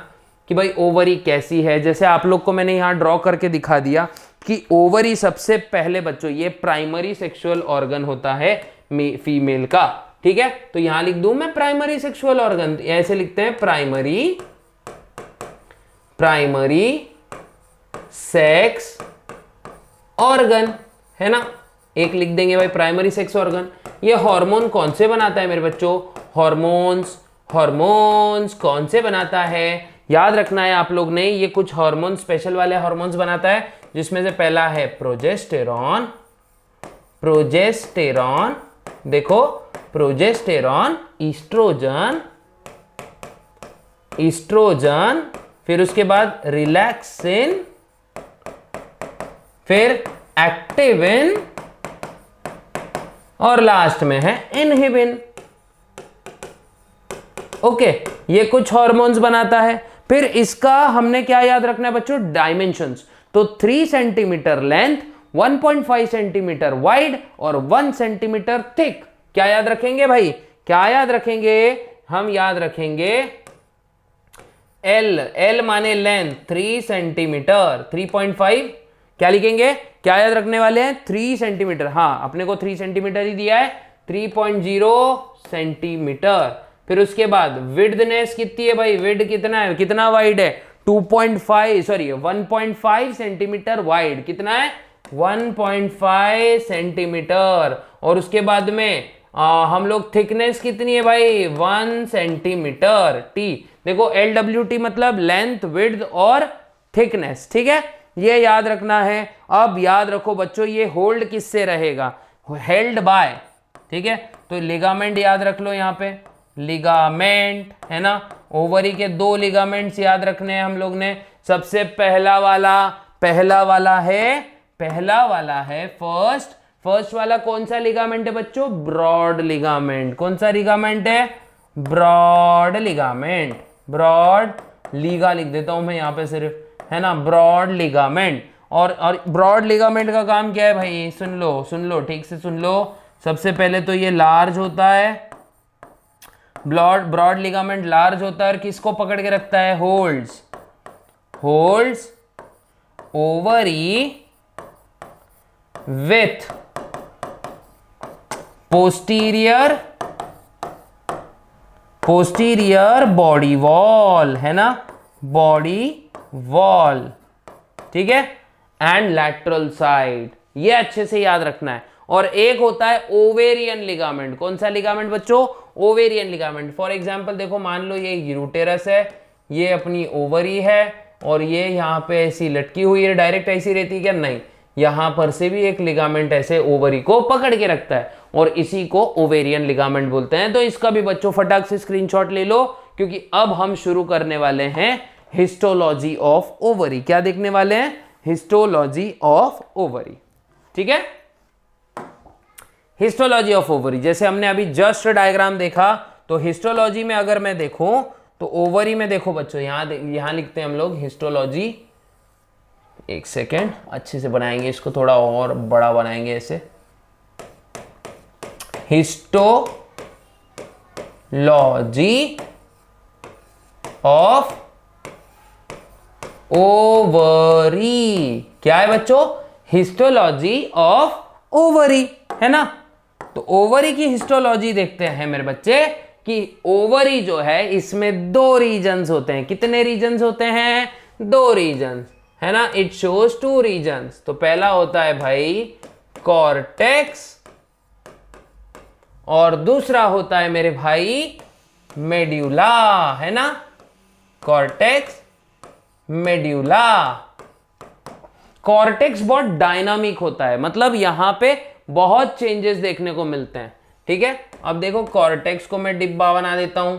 कि भाई ओवरी कैसी है। जैसे आप लोग को मैंने यहां ड्रॉ करके दिखा दिया कि ओवरी सबसे पहले बच्चों ये प्राइमरी सेक्सुअल ऑर्गन होता है फीमेल का। ठीक है, तो यहां लिख दूं मैं प्राइमरी सेक्सुअल ऑर्गन, ऐसे लिखते हैं प्राइमरी सेक्स ऑर्गन, है ना। एक लिख देंगे भाई प्राइमरी सेक्स ऑर्गन। ये हार्मोन कौन से बनाता है मेरे बच्चों? हार्मोन्स कौन से बनाता है? याद रखना है आप लोग ने, ये कुछ हार्मोन स्पेशल वाले हार्मोन्स बनाता है, जिसमें से पहला है प्रोजेस्टेरॉन, प्रोजेस्टेरॉन, देखो प्रोजेस्टेरॉन, ईस्ट्रोजन, ईस्ट्रोजन, फिर उसके बाद रिलैक्सिन, फिर एक्टिविन, और लास्ट में है इनहिबिन। ओके, ये कुछ हार्मोन्स बनाता है। फिर इसका हमने क्या याद रखना है बच्चों, डायमेंशंस। तो 3 सेंटीमीटर लेंथ, 1.5 सेंटीमीटर वाइड और 1 सेंटीमीटर थिक। क्या याद रखेंगे भाई, क्या याद रखेंगे, हम याद रखेंगे एल, एल माने लेंथ 3 सेंटीमीटर, 3.5 क्या लिखेंगे, क्या याद रखने वाले हैं, 3 सेंटीमीटर। हाँ, अपने को 3 सेंटीमीटर ही दिया है, 3.0 सेंटीमीटर। फिर उसके बाद विड्थनेस कितनी है भाई, विड्थ कितना है, कितना वाइड है, 1.5 सेंटीमीटर वाइड, कितना है 1.5 सेंटीमीटर। और उसके बाद में हम लोग थिकनेस कितनी है भाई, 1 सेंटीमीटर। टी देखो, LWT मतलब लेंथ, विड्थ और थिकनेस, ठीक है, ये याद रखना है। अब याद रखो बच्चों, ये होल्ड किससे रहेगा, हेल्ड बाय, ठीक है। तो लिगामेंट याद रख लो, यहाँ पे लिगामेंट है ना, ओवरी के 2 लिगामेंट्स याद रखने हैं हम लोग ने। सबसे पहला वाला है फर्स्ट वाला कौन सा लिगामेंट है बच्चों, ब्रॉड लिगामेंट। कौन सा लिगामेंट है, ब्रॉड लिगामेंट, ब्रॉड लीगा लिख देता हूं मैं यहाँ पे सिर्फ, है ना, ब्रॉड लिगामेंट। और ब्रॉड लिगामेंट का काम क्या है भाई, सुन लो ठीक से सुन लो। सबसे पहले तो ये लार्ज होता है, ब्रॉड लिगामेंट लार्ज होता है और किसको पकड़ के रखता है, holds ovary with posterior body wall, है ना, बॉडी वॉल, ठीक है, एंड लैटरल साइड, ये अच्छे से याद रखना है। और एक होता है ओवेरियन लिगामेंट। कौन सा लिगामेंट बच्चों, ओवेरियन लिगामेंट। फॉर एग्जांपल देखो, मान लो ये यूटेरस है, ये अपनी ओवरी है, और ये यहाँ पे ऐसी लटकी हुई है, डायरेक्ट ऐसी रहती है क्या, नहीं, यहां पर से भी एक लिगामेंट ऐसे ओवरी को पकड़ के रखता है, और इसी को ओवेरियन लिगामेंट बोलते हैं। तो इसका भी बच्चों फटाक से स्क्रीनशॉट ले लो, क्योंकि अब हम शुरू करने वाले हैं हिस्टोलॉजी ऑफ ओवरी। क्या देखने वाले हैं, हिस्टोलॉजी ऑफ ओवरी, ठीक है। हिस्टोलॉजी ऑफ ओवरी, जैसे हमने अभी जस्ट डायग्राम देखा, तो हिस्टोलॉजी में अगर मैं देखूं तो ओवरी में देखो बच्चों, यहां लिखते हैं हम लोग हिस्टोलॉजी। एक सेकेंड, अच्छे से बनाएंगे इसको, थोड़ा और बड़ा बनाएंगे ऐसे, हिस्टोलॉजी ऑफ ओवरी। क्या है बच्चों, हिस्टोलॉजी ऑफ ओवरी, है ना। तो ओवरी की हिस्टोलॉजी देखते हैं मेरे बच्चे, कि ओवरी जो है इसमें 2 रीजन्स होते हैं। कितने रीजन्स होते हैं, 2 रीजन्स, है ना। It shows 2 reasons. तो पहला होता है भाई कॉर्टेक्स, और दूसरा होता है मेरे भाई मेड्यूला, है ना, कॉर्टेक्स, मेड्यूला। कॉर्टेक्स बहुत डायनामिक होता है, मतलब यहां पे बहुत चेंजेस देखने को मिलते हैं, ठीक है। अब देखो, कॉर्टेक्स को मैं डिब्बा बना देता हूं,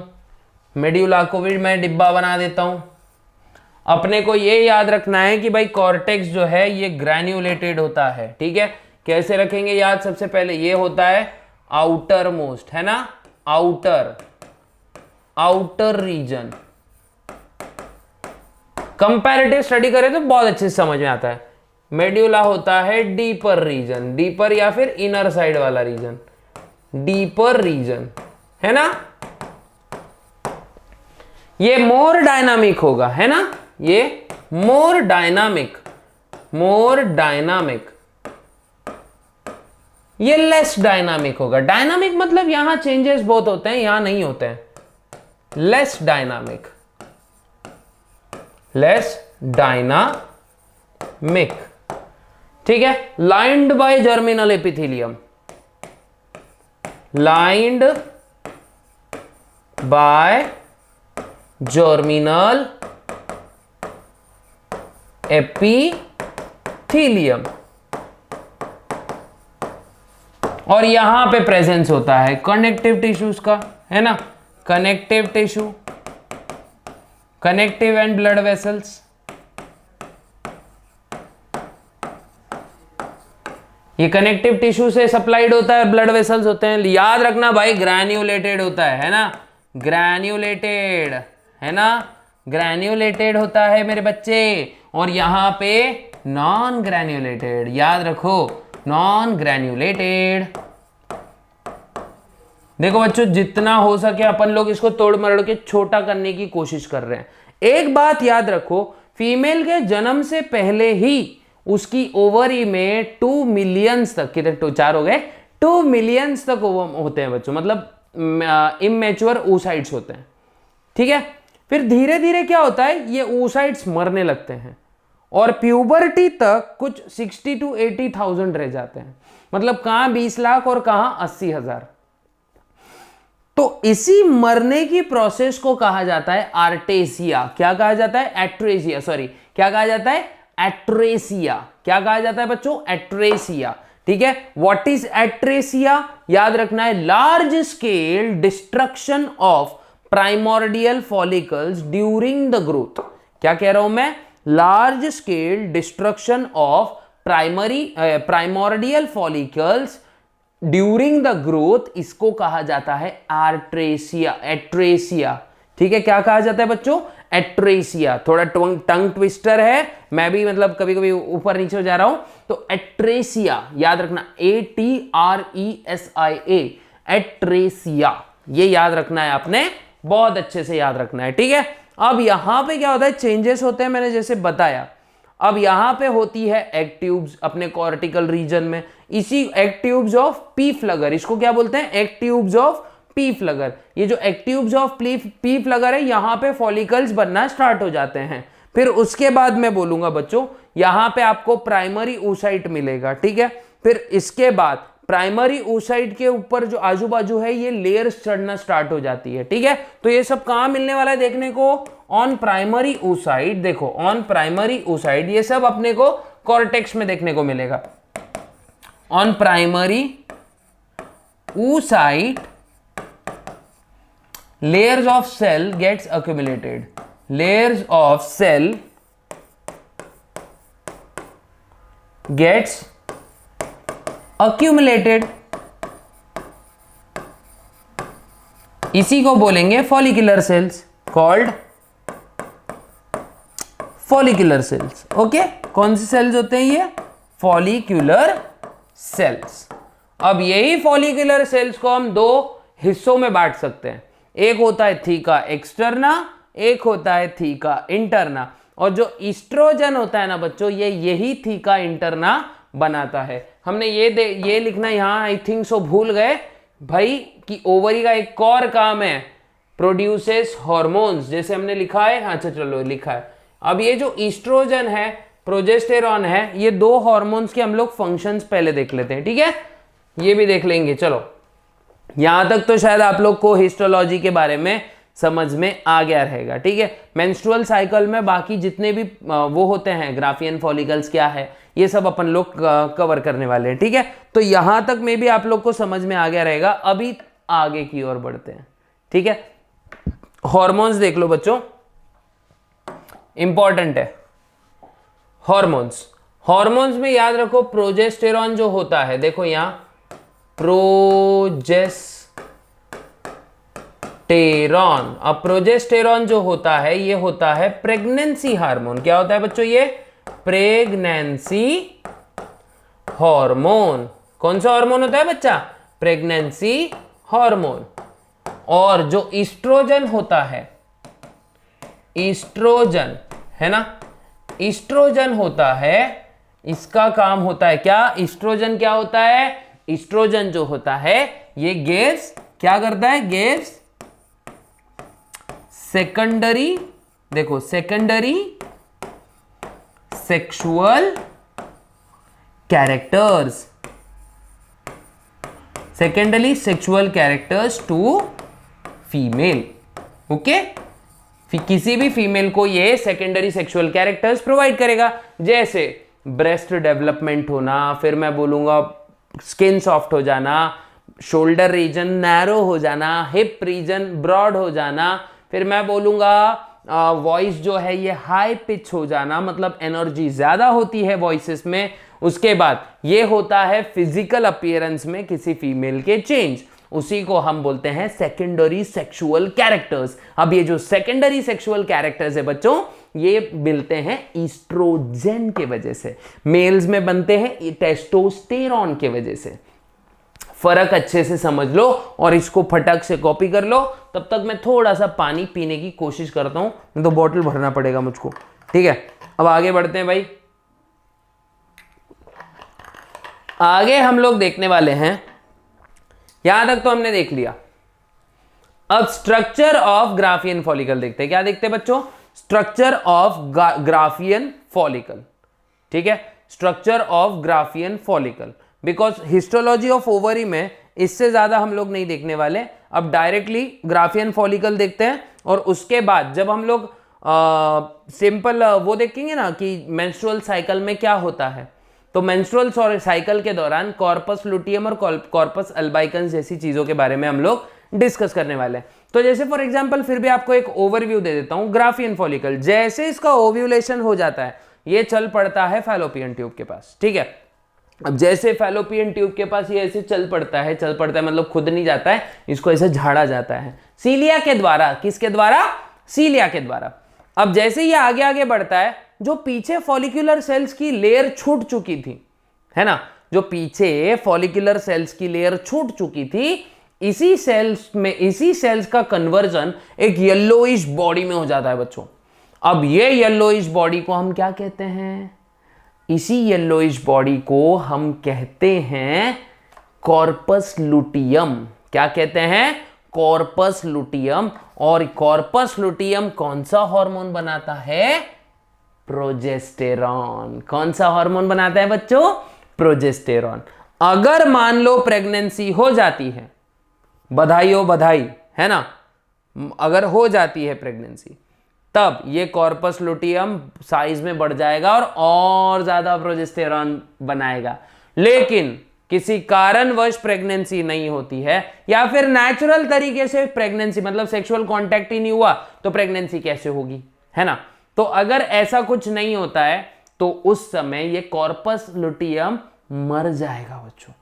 मेड्यूला को भी मैं डिब्बा बना देता हूं। अपने को ये याद रखना है कि भाई कॉर्टेक्स जो है ये ग्रैन्युलेटेड होता है, ठीक है। कैसे रखेंगे याद, सबसे पहले ये होता है आउटर मोस्ट, है ना, आउटर रीजन। कंपैरेटिव स्टडी करें तो बहुत अच्छे से समझ में आता है। मेड्यूला होता है डीपर रीजन, डीपर या फिर इनर साइड वाला रीजन, डीपर रीजन, है ना। ये मोर डायनामिक होगा, है ना, ये मोर डायनामिक, ये लेस डायनामिक होगा। डायनामिक मतलब यहां चेंजेस बहुत होते हैं, यहां नहीं होते हैं। लेस डायनामिक, ठीक है। Lined by germinal epithelium, lined by germinal epithelium, और यहां पे प्रेजेंस होता है कनेक्टिव टिश्यूज का, है ना, connective tissue, connective and blood vessels. ये कनेक्टिव टिश्यू से सप्लाइड होता है, ब्लड वेसल्स होते हैं। याद रखना भाई, ग्रैन्युलेटेड होता है ना, ग्रैन्युलेटेड, है ना, ग्रैन्युलेटेड होता है मेरे बच्चे। और यहां पे नॉन ग्रैन्युलेटेड, याद रखो, नॉन ग्रैन्युलेटेड। देखो बच्चों, जितना हो सके अपन लोग इसको तोड़ मरोड़ के छोटा करने की कोशिश कर रहे हैं। एक बात याद रखो, फीमेल के जन्म से पहले ही उसकी ओवरी में 2 मिलियंस तक, कितने 4 हो गए, 2 मिलियंस तक होते हैं बच्चों, मतलब इमेच्योर oocytes होते हैं, ठीक है। फिर धीरे धीरे क्या होता है, ये oocytes मरने लगते हैं और प्यूबर्टी तक कुछ 60 to 80,000 रह जाते हैं, मतलब कहां 20 लाख और कहां 80,000। तो इसी मरने की प्रोसेस को कहा जाता है आर्टेसिया। क्या कहा जाता है, एट्रेसिया, सॉरी, क्या कहा जाता है, एट्रेसिया। क्या कहा जाता है बच्चों, एट्रेसिया, ठीक है। व्हाट इज एट्रेसिया, याद रखना है, large scale destruction of primordial follicles during the growth. क्या कह रहा हूं मैं, large scale destruction of primordial follicles during the growth, इसको कहा जाता है आर्ट्रेसिया, एट्रेसिया, ठीक है। क्या कहा जाता है बच्चों, एट्रेसिया। थोड़ा टंग ट्विस्टर है, मैं भी मतलब कभी कभी ऊपर नीचे हो जा रहा हूं, तो एट्रेसिया याद रखना, ATRESIA, एट्रेसिया, ये याद रखना है आपने, बहुत अच्छे से याद रखना है, ठीक है। अब यहां पे क्या होता है, चेंजेस होते हैं, मैंने जैसे बताया। अब यहां पे होती है एग ट्यूब्स अपने कॉर्टिकल रीजन में, इसी एग ट्यूब्स ऑफ पी फ्लगर, इसको क्या बोलते हैं, एग ट्यूब्स ऑफ पी फ्लगर। ये जो एग ट्यूब्स ऑफ पी फ्लगर है, यहां पे फॉलिकल्स बनना स्टार्ट हो जाते हैं। फिर उसके बाद मैं बोलूंगा बच्चों, यहां पे आपको प्राइमरी oocyte मिलेगा, ठीक है। फिर इसके बाद प्राइमरी oocyte के ऊपर जो आजू बाजू है, ये लेयर्स चढ़ना स्टार्ट हो जाती है, ठीक है। तो ये सब कहां मिलने वाला है देखने को, ऑन प्राइमरी oocyte। देखो ऑन प्राइमरी oocyte, ये सब अपने को कॉर्टेक्स में देखने को मिलेगा। On primary oocyte, layers of cell gets accumulated, layers of cell gets accumulated, इसी को बोलेंगे follicular cells, called follicular cells, okay. कौन से सेल्स होते हैं ये, फॉलिकुलर सेल्स। अब यही फॉलिकुलर सेल्स को हम 2 हिस्सों में बांट सकते हैं, एक होता है थीका एक्सटर्ना, एक होता है थीका इंटरना। और जो ईस्ट्रोजन होता है ना बच्चों, ये यही थीका इंटरना बनाता है। हमने ये लिखना यहां, आई थिंक सो भूल गए भाई, कि ओवरी का एक और काम है, प्रोड्यूसेस हॉर्मोन्स, जैसे हमने लिखा है, अच्छा चलो लिखा है। अब ये जो ईस्ट्रोजन है, प्रोजेस्टेरॉन है, ये 2 हॉर्मोन्स के हम लोग फंक्शंस पहले देख लेते हैं, ठीक है। ये भी देख लेंगे, चलो यहां तक तो शायद आप लोग को हिस्टोलॉजी के बारे में समझ में आ गया रहेगा, ठीक है। मेंस्ट्रुअल साइकिल में बाकी जितने भी वो होते हैं, ग्राफियन फॉलिकल्स क्या है, ये सब अपन लोग कवर करने वाले हैं, ठीक है। तो यहां तक में भी आप लोग को समझ में आ गया रहेगा। अभी आगे की ओर बढ़ते हैं, ठीक है। हॉर्मोन्स देख लो बच्चों, इंपॉर्टेंट है हॉर्मोन्स। हॉर्मोन्स में याद रखो, प्रोजेस्टेरॉन जो होता है, देखो यहां प्रोजेस्टेरॉन। अब प्रोजेस्टेरॉन जो होता है, ये होता है प्रेगनेंसी हार्मोन। क्या होता है बच्चों, ये प्रेगनेंसी हार्मोन। कौन सा हार्मोन होता है बच्चा, प्रेगनेंसी हार्मोन। और जो ईस्ट्रोजन होता है, ईस्ट्रोजन है ना, ईस्ट्रोजन होता है, इसका काम होता है क्या, ईस्ट्रोजन क्या होता है, ईस्ट्रोजन जो होता है ये गिव्स, क्या करता है, गिव्स सेकेंडरी, देखो secondary sexual characters, secondary sexual characters to female, okay. किसी भी फीमेल को ये सेकेंडरी सेक्सुअल कैरेक्टर्स प्रोवाइड करेगा, जैसे ब्रेस्ट डेवलपमेंट होना, फिर मैं बोलूंगा स्किन सॉफ्ट हो जाना, शोल्डर रीजन नैरो हो जाना, हिप रीजन ब्रॉड हो जाना, फिर मैं बोलूंगा वॉइस जो है ये हाई पिच हो जाना, मतलब एनर्जी ज्यादा होती है वॉइसेस में। उसके बाद ये होता है फिजिकल अपीयरेंस में किसी फीमेल के चेंज, उसी को हम बोलते हैं सेकेंडरी सेक्सुअल कैरेक्टर्स। अब ये जो सेकेंडरी सेक्सुअल कैरेक्टर्स है बच्चों, ये मिलते हैं ईस्ट्रोजन के वजह से, मेल्स में बनते हैं टेस्टोस्टेरॉन के वजह से। फर्क अच्छे से समझ लो और इसको फटक से कॉपी कर लो। तब तक मैं थोड़ा सा पानी पीने की कोशिश करता हूं, नहीं तो बॉटल भरना पड़ेगा मुझको। ठीक है, अब आगे बढ़ते हैं भाई। आगे हम लोग देखने वाले हैं, यहां तक तो हमने देख लिया। अब स्ट्रक्चर ऑफ ग्राफियन फॉलिकल देखते हैं। क्या देखते हैं बच्चों? Structure of Graafian follicle. ठीक है, structure of Graafian follicle, because histology of ovary में इससे ज्यादा हम लोग नहीं देखने वाले। अब डायरेक्टली ग्राफियन फॉलिकल देखते हैं, और उसके बाद जब हम लोग सिंपल वो देखेंगे ना कि मेंस्ट्रुअल साइकिल में क्या होता है, तो मेंस्ट्रुअल साइकिल के दौरान कॉर्पस लुटियम और कॉर्पस अल्बाइकन्स जैसी चीजों के बारे में हम लोग डिस्कस करने वाले हैं। तो जैसे फॉर एग्जांपल फिर भी आपको एक ओवरव्यू दे देता हूं। ग्राफियन फॉलिकल जैसे इसका ओव्यूलेशन हो जाता है, ये चल पड़ता है फैलोपियन ट्यूब के पास। ठीक है, अब जैसे फैलोपियन ट्यूब के पास ये ऐसे चल पड़ता है मतलब खुद नहीं जाता है, इसको ऐसे झाड़ा जाता है सीलिया के द्वारा। किसके द्वारा? सीलिया के द्वारा। अब जैसे ये आगे आगे बढ़ता है, जो पीछे फॉलिक्यूलर सेल्स की लेयर छूट चुकी थी, है ना, जो पीछे फॉलिक्यूलर सेल्स की लेयर छूट चुकी थी, इसी सेल्स का कन्वर्जन एक येलोइश बॉडी में हो जाता है बच्चों। अब ये येलोइश बॉडी को हम क्या कहते हैं? इसी येलोइश बॉडी को हम कहते हैं कॉर्पस लुटियम। क्या कहते हैं? Corpus luteum. और कॉर्पस लुटियम कौन सा हार्मोन बनाता है? प्रोजेस्टेरॉन। कौन सा हार्मोन बनाता है बच्चों? प्रोजेस्टेरॉन। अगर मान लो प्रेगनेंसी हो जाती है, बधाई हो बधाई, है ना, अगर हो जाती है प्रेगनेंसी, तब ये कॉर्पस लुटियम साइज में बढ़ जाएगा और ज्यादा प्रोजेस्टेरॉन बनाएगा। लेकिन किसी कारणवश प्रेगनेंसी नहीं होती है, या फिर नेचुरल तरीके से प्रेगनेंसी, मतलब सेक्सुअल कांटेक्ट ही नहीं हुआ, तो प्रेगनेंसी कैसे होगी, है ना। तो अगर ऐसा कुछ नहीं होता है, तो उस समय ये कॉर्पस लुटियम मर जाएगा बच्चों,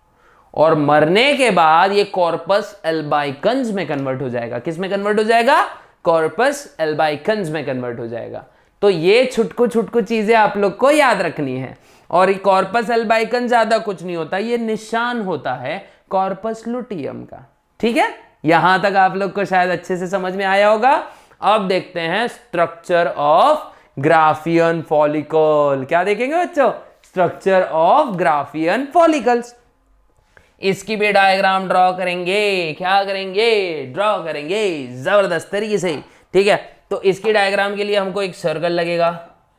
और मरने के बाद ये कॉर्पस एल्बाइकन्स में कन्वर्ट हो जाएगा। किस में कन्वर्ट हो जाएगा? कॉर्पस एल्बाइकन्स में कन्वर्ट हो जाएगा। तो ये छुटकू चीजें आप लोग को याद रखनी है। और ये कॉर्पस एल्बाइकन ज्यादा कुछ नहीं होता, ये निशान होता है कॉर्पस लुटियम का। ठीक है, यहां तक आप लोग को शायद अच्छे से समझ में आया होगा। अब देखते हैं स्ट्रक्चर ऑफ ग्राफियन फॉलिकल। क्या देखेंगे बच्चों? Structure of Graafian follicles. इसकी भी डायग्राम ड्रॉ करेंगे। क्या करेंगे? ड्रॉ करेंगे जबरदस्त तरीके से। ठीक है, तो इसकी डायग्राम के लिए हमको एक सर्कल लगेगा,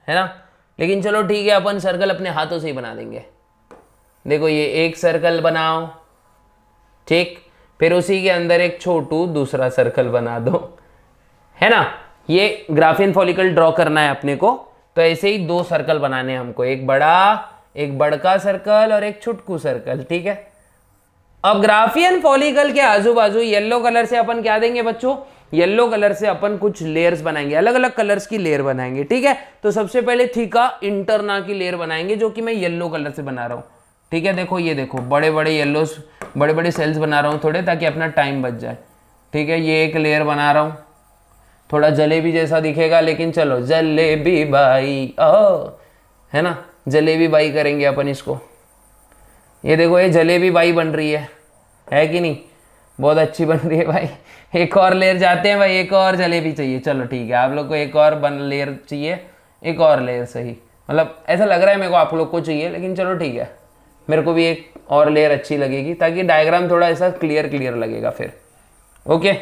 है ना। लेकिन चलो ठीक है, अपन सर्कल अपने हाथों से ही बना देंगे। देखो ये एक सर्कल बनाओ, ठीक, फिर उसी के अंदर एक छोटू दूसरा सर्कल बना दो, है ना। ये ग्राफियन फॉलिकल ड्रॉ करना है अपने को, तो ऐसे ही दो सर्कल बनाने हैं हमको, एक बड़का सर्कल और एक छुटकू सर्कल। ठीक है, अब ग्राफियन फॉलिकल के आजू बाजू येलो कलर से अपन क्या देंगे बच्चों? येलो कलर से अपन कुछ लेयर्स बनाएंगे, अलग अलग कलर्स की लेयर बनाएंगे। ठीक है, तो सबसे पहले थीका इंटरना की लेयर बनाएंगे, जो कि मैं येलो कलर से बना रहा हूं। ठीक है, देखो ये देखो बड़े बड़े सेल्स बना रहा हूं थोड़े, ताकि अपना टाइम बच जाए। ठीक है, ये एक लेयर बना रहा हूं, थोड़ा जलेबी जैसा दिखेगा, लेकिन चलो जलेबी बाई ओ, है ना, जलेबी बाई करेंगे अपन इसको। ये देखो ये जलेबी बाई बन रही है कि नहीं? बहुत अच्छी बन रही है भाई। एक और लेयर जाते हैं भाई, एक और जलेबी चाहिए। चलो ठीक है, आप लोग को एक और लेयर चाहिए, एक और लेयर सही, मतलब ऐसा लग रहा है मेरे को आप लोग को चाहिए, लेकिन चलो ठीक है, मेरे को भी एक और लेयर अच्छी लगेगी, ताकि डायग्राम थोड़ा ऐसा क्लियर लगेगा फिर। ओके,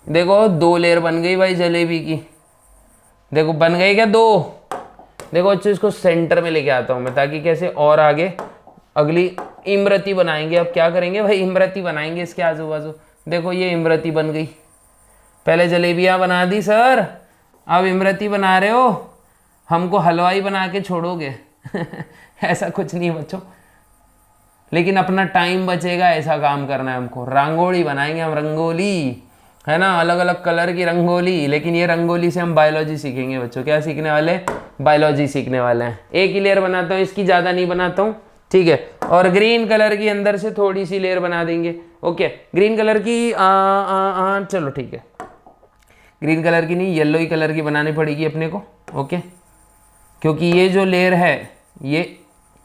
देखो दो लेयर बन गई भाई जलेबी की। देखो बन गई क्या? दो। देखो अच्छे, इसको सेंटर में लेके आता हूँ मैं, ताकि कैसे और आगे अगली इमरती बनाएंगे। अब क्या करेंगे भाई? इमरती बनाएंगे इसके आजू बाजू। देखो ये इमरती बन गई। पहले जलेबियां बना दी सर, अब इमरती बना रहे हो, हमको हलवाई बना के छोड़ोगे। ऐसा कुछ नहीं बच्चों, लेकिन अपना टाइम बचेगा, ऐसा काम करना है हमको। रंगोली बनाएंगे हम, रंगोली, है ना, अलग अलग कलर की रंगोली। लेकिन ये रंगोली से हम बायोलॉजी सीखेंगे बच्चों। क्या सीखने वाले? बायोलॉजी सीखने वाले हैं। एक ही लेयर बनाता हूँ, इसकी ज़्यादा नहीं बनाता हूँ, ठीक है। और ग्रीन कलर की अंदर से थोड़ी सी लेयर बना देंगे। ओके, ग्रीन कलर की चलो ठीक है, ग्रीन कलर की नहीं, येलो ही कलर की बनानी पड़ेगी अपने को। ओके, क्योंकि ये जो लेयर है ये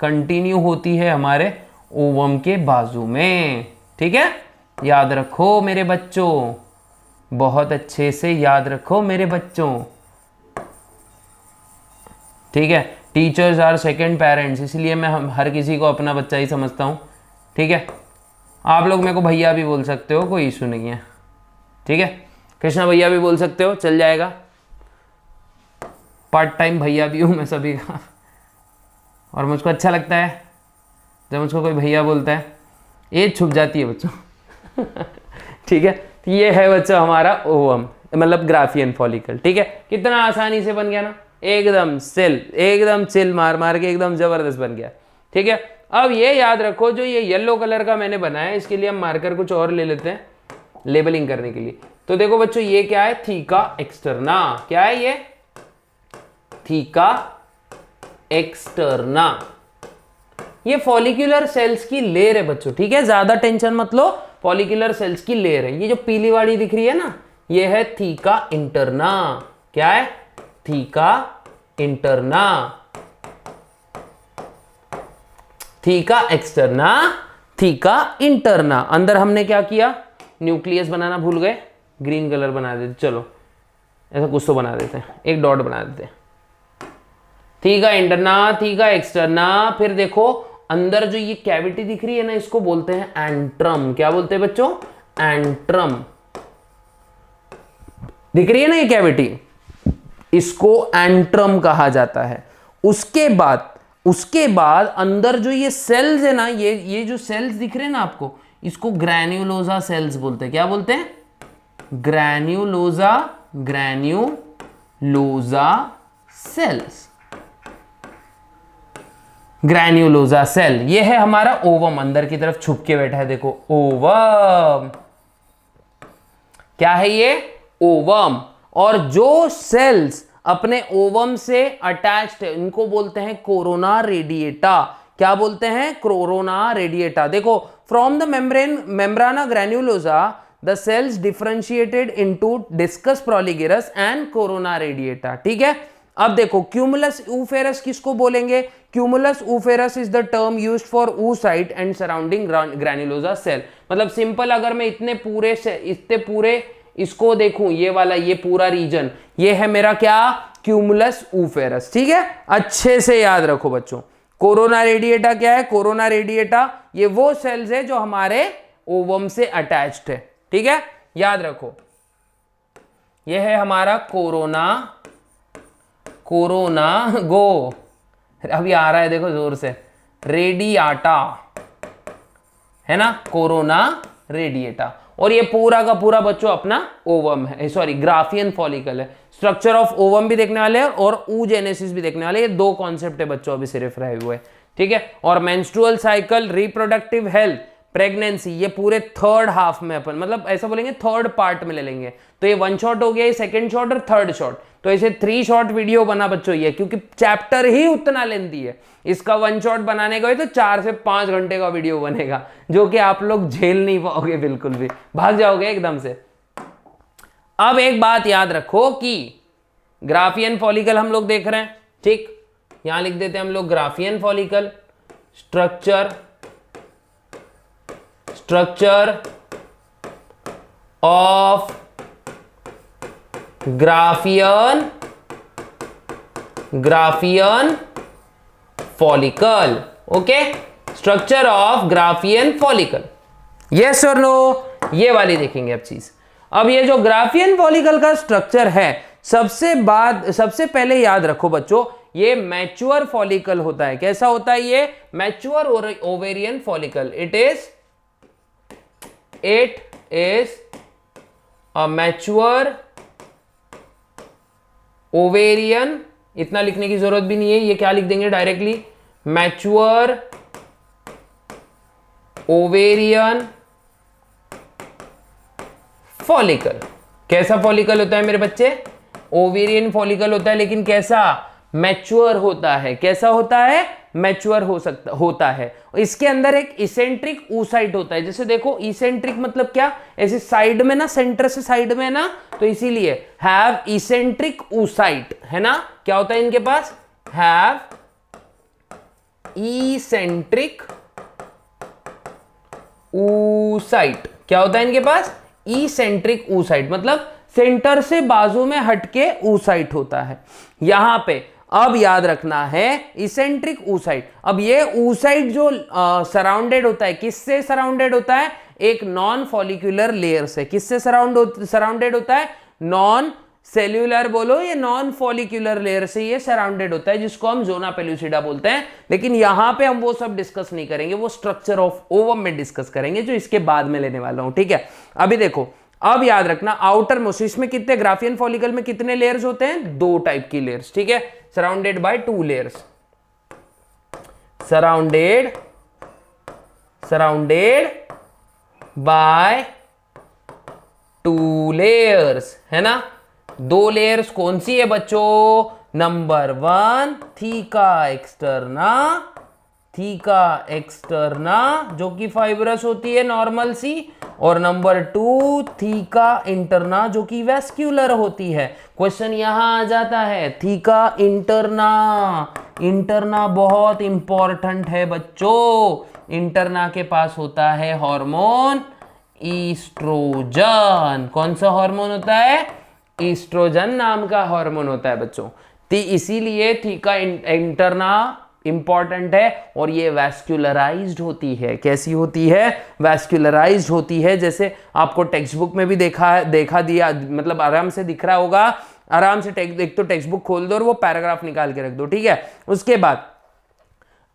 कंटिन्यू होती है हमारे ओवम के बाजू में, ठीक है। याद रखो मेरे बच्चों, बहुत अच्छे से याद रखो मेरे बच्चों, ठीक है। टीचर्स आर सेकंड पेरेंट्स, इसलिए मैं हर किसी को अपना बच्चा ही समझता हूँ, ठीक है। आप लोग मेरे को भैया भी बोल सकते हो, कोई इशू नहीं है, ठीक है। कृष्णा भैया भी बोल सकते हो, चल जाएगा। पार्ट टाइम भैया भी हूँ मैं सभी का, और मुझको अच्छा लगता है जब मुझको कोई भैया बोलता है, एज छुप जाती है बच्चों ठीक है। तो ये है बच्चों हमारा ओवम, मतलब ग्राफियन फॉलिकल, ठीक है। कितना आसानी से बन गया ना, एकदम सेल, एकदम चिल मार मार के एकदम जबरदस्त बन गया, ठीक है। अब ये याद रखो, जो ये येलो कलर का मैंने बनाया, इसके लिए हम मार्कर कुछ और ले लेते हैं लेबलिंग करने के लिए। तो देखो बच्चों, ये क्या है? Theca externa. क्या है ये? Theca externa. ये फॉलिक्यूलर सेल्स की लेयर है बच्चों, ठीक है। ज्यादा टेंशन मत लो, फॉलिक्यूलर सेल्स की लेयर है। ये जो पीली वाली दिख रही है ना, ये है थीका इंटरना। क्या है? Theca interna. Theca externa, theca interna. अंदर हमने क्या किया? न्यूक्लियस बनाना भूल गए, ग्रीन कलर बना देते। चलो ऐसा कुछ तो बना देते हैं, एक डॉट बना देते हैं। Theca interna, theca externa. फिर देखो अंदर जो ये कैविटी दिख रही है ना, इसको बोलते हैं एंट्रम। क्या बोलते हैं बच्चों? एंट्रम। दिख रही है ना ये कैविटी, इसको एंट्रम कहा जाता है। उसके बाद अंदर जो ये सेल्स है ना, ये जो सेल्स दिख रहे हैं ना आपको, इसको ग्रैन्युलोजा सेल्स बोलते हैं। क्या बोलते हैं? ग्रैन्युलोजा, ग्रैन्युलोजा सेल्स, ग्रैन्युलोजा सेल। ये है हमारा ओवम, अंदर की तरफ छुप के बैठा है, देखो ओवम। क्या है ये? ओवम। और जो सेल्स अपने ओवम से अटैच्ड है, इनको बोलते हैं कोरोना रेडिएटा। क्या बोलते हैं? Corona radiata. देखो, from the membrana granulosa the cells differentiated into discus proligerus and corona radiata, ठीक है। अब देखो, क्यूमुलस ऊफेरस किसको बोलेंगे? Cumulus oophorus is the term used for oocyte and surrounding granulosa cell. मतलब सिंपल, अगर मैं इतने पूरे इसको देखूं, ये वाला, ये पूरा रीजन, ये है मेरा क्या? क्यूमुलस ऊफेरस, ठीक है। अच्छे से याद रखो बच्चों। कोरोना रेडिएटा क्या है? कोरोना रेडिएटा ये वो सेल्स है जो हमारे ओवम से अटैच्ड है, ठीक है। याद रखो, ये है हमारा कोरोना गो, अभी आ रहा है देखो जोर से, रेडियाटा, है ना, कोरोना रेडिएटा। और ये पूरा का पूरा बच्चों अपना ओवम है, सॉरी ग्राफियन फॉलिकल है। स्ट्रक्चर ऑफ ओवम भी देखने वाले हैं और oogenesis भी देखने वाले हैं। ये दो कॉन्सेप्ट है बच्चों अभी सिर्फ रहे हुए, ठीक है। और menstrual cycle, reproductive health, pregnancy, ये पूरे थर्ड हाफ में अपन, मतलब ऐसा बोलेंगे थर्ड पार्ट में ले लेंगे। तो ये 1 शॉट हो गया, ये सेकंड शॉट और थर्ड शॉट। तो ऐसे 3 शॉट वीडियो बना बच्चों ये, क्योंकि चैप्टर ही उतना लेंथी है। इसका 1 शॉट बनाने का तो 4 से 5 घंटे का वीडियो बनेगा, जो कि आप लोग झेल नहीं पाओगे, बिल्कुल भी भाग जाओगे एकदम से। अब एक बात याद रखो कि ग्राफियन फॉलिकल हम लोग देख रहे हैं, ठीक। यहां लिख देते हैं हम लोग Graafian follicle. Structure of Graafian follicle. Okay, structure of Graafian follicle, yes और नो, ये वाली देखेंगे अब चीज। अब ये जो ग्राफियन फॉलिकल का स्ट्रक्चर है, सबसे पहले याद रखो बच्चों, ये मैच्योर फॉलिकल होता है। कैसा होता है ये? Mature ovarian follicle. It is a mature ovarian, इतना लिखने की जरूरत भी नहीं है, ये क्या लिख देंगे डायरेक्टली, मैच्योर ओवेरियन फॉलिकल। कैसा फॉलिकल होता है मेरे बच्चे? ओवेरियन फॉलिकल होता है, लेकिन कैसा? मैच्योर होता है। कैसा होता है? मैच्योर होता है। इसके अंदर एक इसेंट्रिक oocyte होता है। जैसे देखो इसेंट्रिक मतलब क्या? ऐसे साइड में ना, सेंटर से साइड में ना, तो इसीलिए हैव इसेंट्रिक oocyte, है ना? क्या होता है इनके पास? Have eccentric oocyte। क्या होता है इनके पास? इसेंट्रिक oocyte, मतलब सेंटर से बाजू में हटके oocyte होता है यहां पे। अब याद रखना है इसेंट्रिक oocyte। अब ये oocyte जो सराउंडेड होता है, किससे सराउंडेड होता है? एक नॉन फॉलिक्यूलर लेयर से। किससे सराउंडेड होता है? नॉन सेल्यूलर बोलो या नॉन फॉलिक्यूलर लेयर से ये सराउंडेड होता है, जिसको हम जोना पेलुसिडा बोलते हैं। लेकिन यहां पे हम वो सब डिस्कस नहीं करेंगे, वो स्ट्रक्चर ऑफ ओवम में डिस्कस करेंगे, जो इसके बाद में लेने वाला हूं। ठीक है, अभी देखो, अब याद रखना आउटर मोस्ट, इसमें कितने ग्राफियन फॉलिकल में कितने लेयर्स होते हैं? 2 टाइप की लेयर्स। ठीक है, surrounded by 2 layers. Surrounded by 2 layers, है ना? 2 लेयर्स कौन सी है बच्चों? नंबर 1 थीका एक्सटर्ना जो कि फाइब्रस होती है नॉर्मल सी, और नंबर 2 थीका इंटरना जो कि वेस्क्यूलर होती है। क्वेश्चन यहां आ जाता है थीका इंटरना बहुत इंपॉर्टेंट है बच्चों। इंटरना के पास होता है हार्मोन ईस्ट्रोजन। कौन सा हार्मोन होता है? ईस्ट्रोजन नाम का हार्मोन होता है बच्चों। इसीलिए थीका इंटरना इंपॉर्टेंट है, और ये वैस्कुलराइज्ड होती है। कैसी होती है? वैस्कुलराइज्ड होती है। जैसे आपको टेक्स्ट बुक में भी देखा दिया, मतलब आराम से दिख रहा होगा। आराम से एक तो टेक्स्ट बुक खोल दो और वो पैराग्राफ निकाल के रख दो। ठीक है, उसके बाद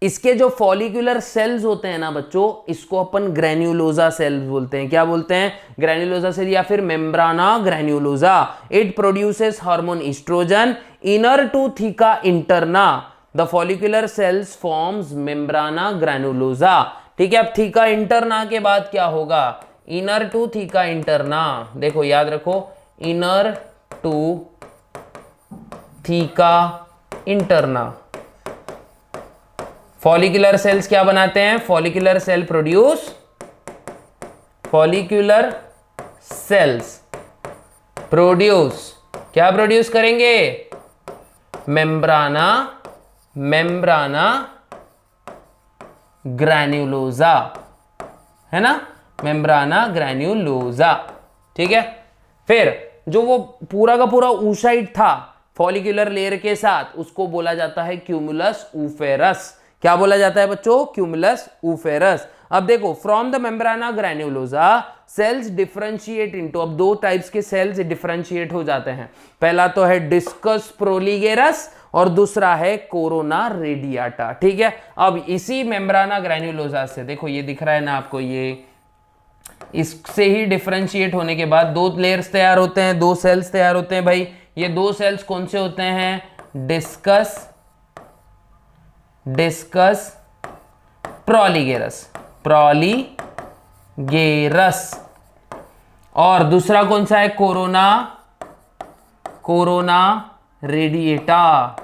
इसके जो फॉलिक्यूलर सेल्स होते हैं ना बच्चों, इसको अपन ग्रैन्युलोजा सेल्स बोलते हैं। क्या बोलते हैं? ग्रैन्युलोजा सेल या फिर membrana granulosa. It produces hormone oestrogen inner to theca interna. The follicular cells forms membrana granulosa. ठीक है, अब थीका इंटरना के बाद क्या होगा? Inner to theca interna. देखो याद रखो, inner to theca interna. Follicular cells क्या बनाते हैं? फॉलिक्यूलर सेल्स प्रोड्यूस क्या प्रोड्यूस करेंगे? मेम्ब्राना ग्रैन्युलोजा, है ना? मेम्ब्राना ग्रैन्युलोजा। ठीक है, फिर जो वो पूरा का पूरा oocyte था फॉलिक्यूलर लेयर के साथ, उसको बोला जाता है क्यूमुलस ऊफेरस। क्या बोला जाता है बच्चों? Cumulus oophorus. अब देखो, from the membrana granulosa cells differentiate into, अब 2 टाइप्स के सेल्स डिफरेंशिएट हो जाते हैं। पहला तो है डिस्कस प्रोलिगेरस और दूसरा है कोरोना रेडियाटा। ठीक है, अब इसी मेम्ब्राना ग्रैन्युलोजा से, देखो ये दिख रहा है ना आपको, ये इससे ही डिफरेंशिएट होने के बाद 2 लेयर्स तैयार होते हैं, 2 सेल्स तैयार होते हैं भाई। ये 2 सेल्स कौन से होते हैं? डिस्कस प्रोलिगेरस, और दूसरा कौन सा है? Corona radiata.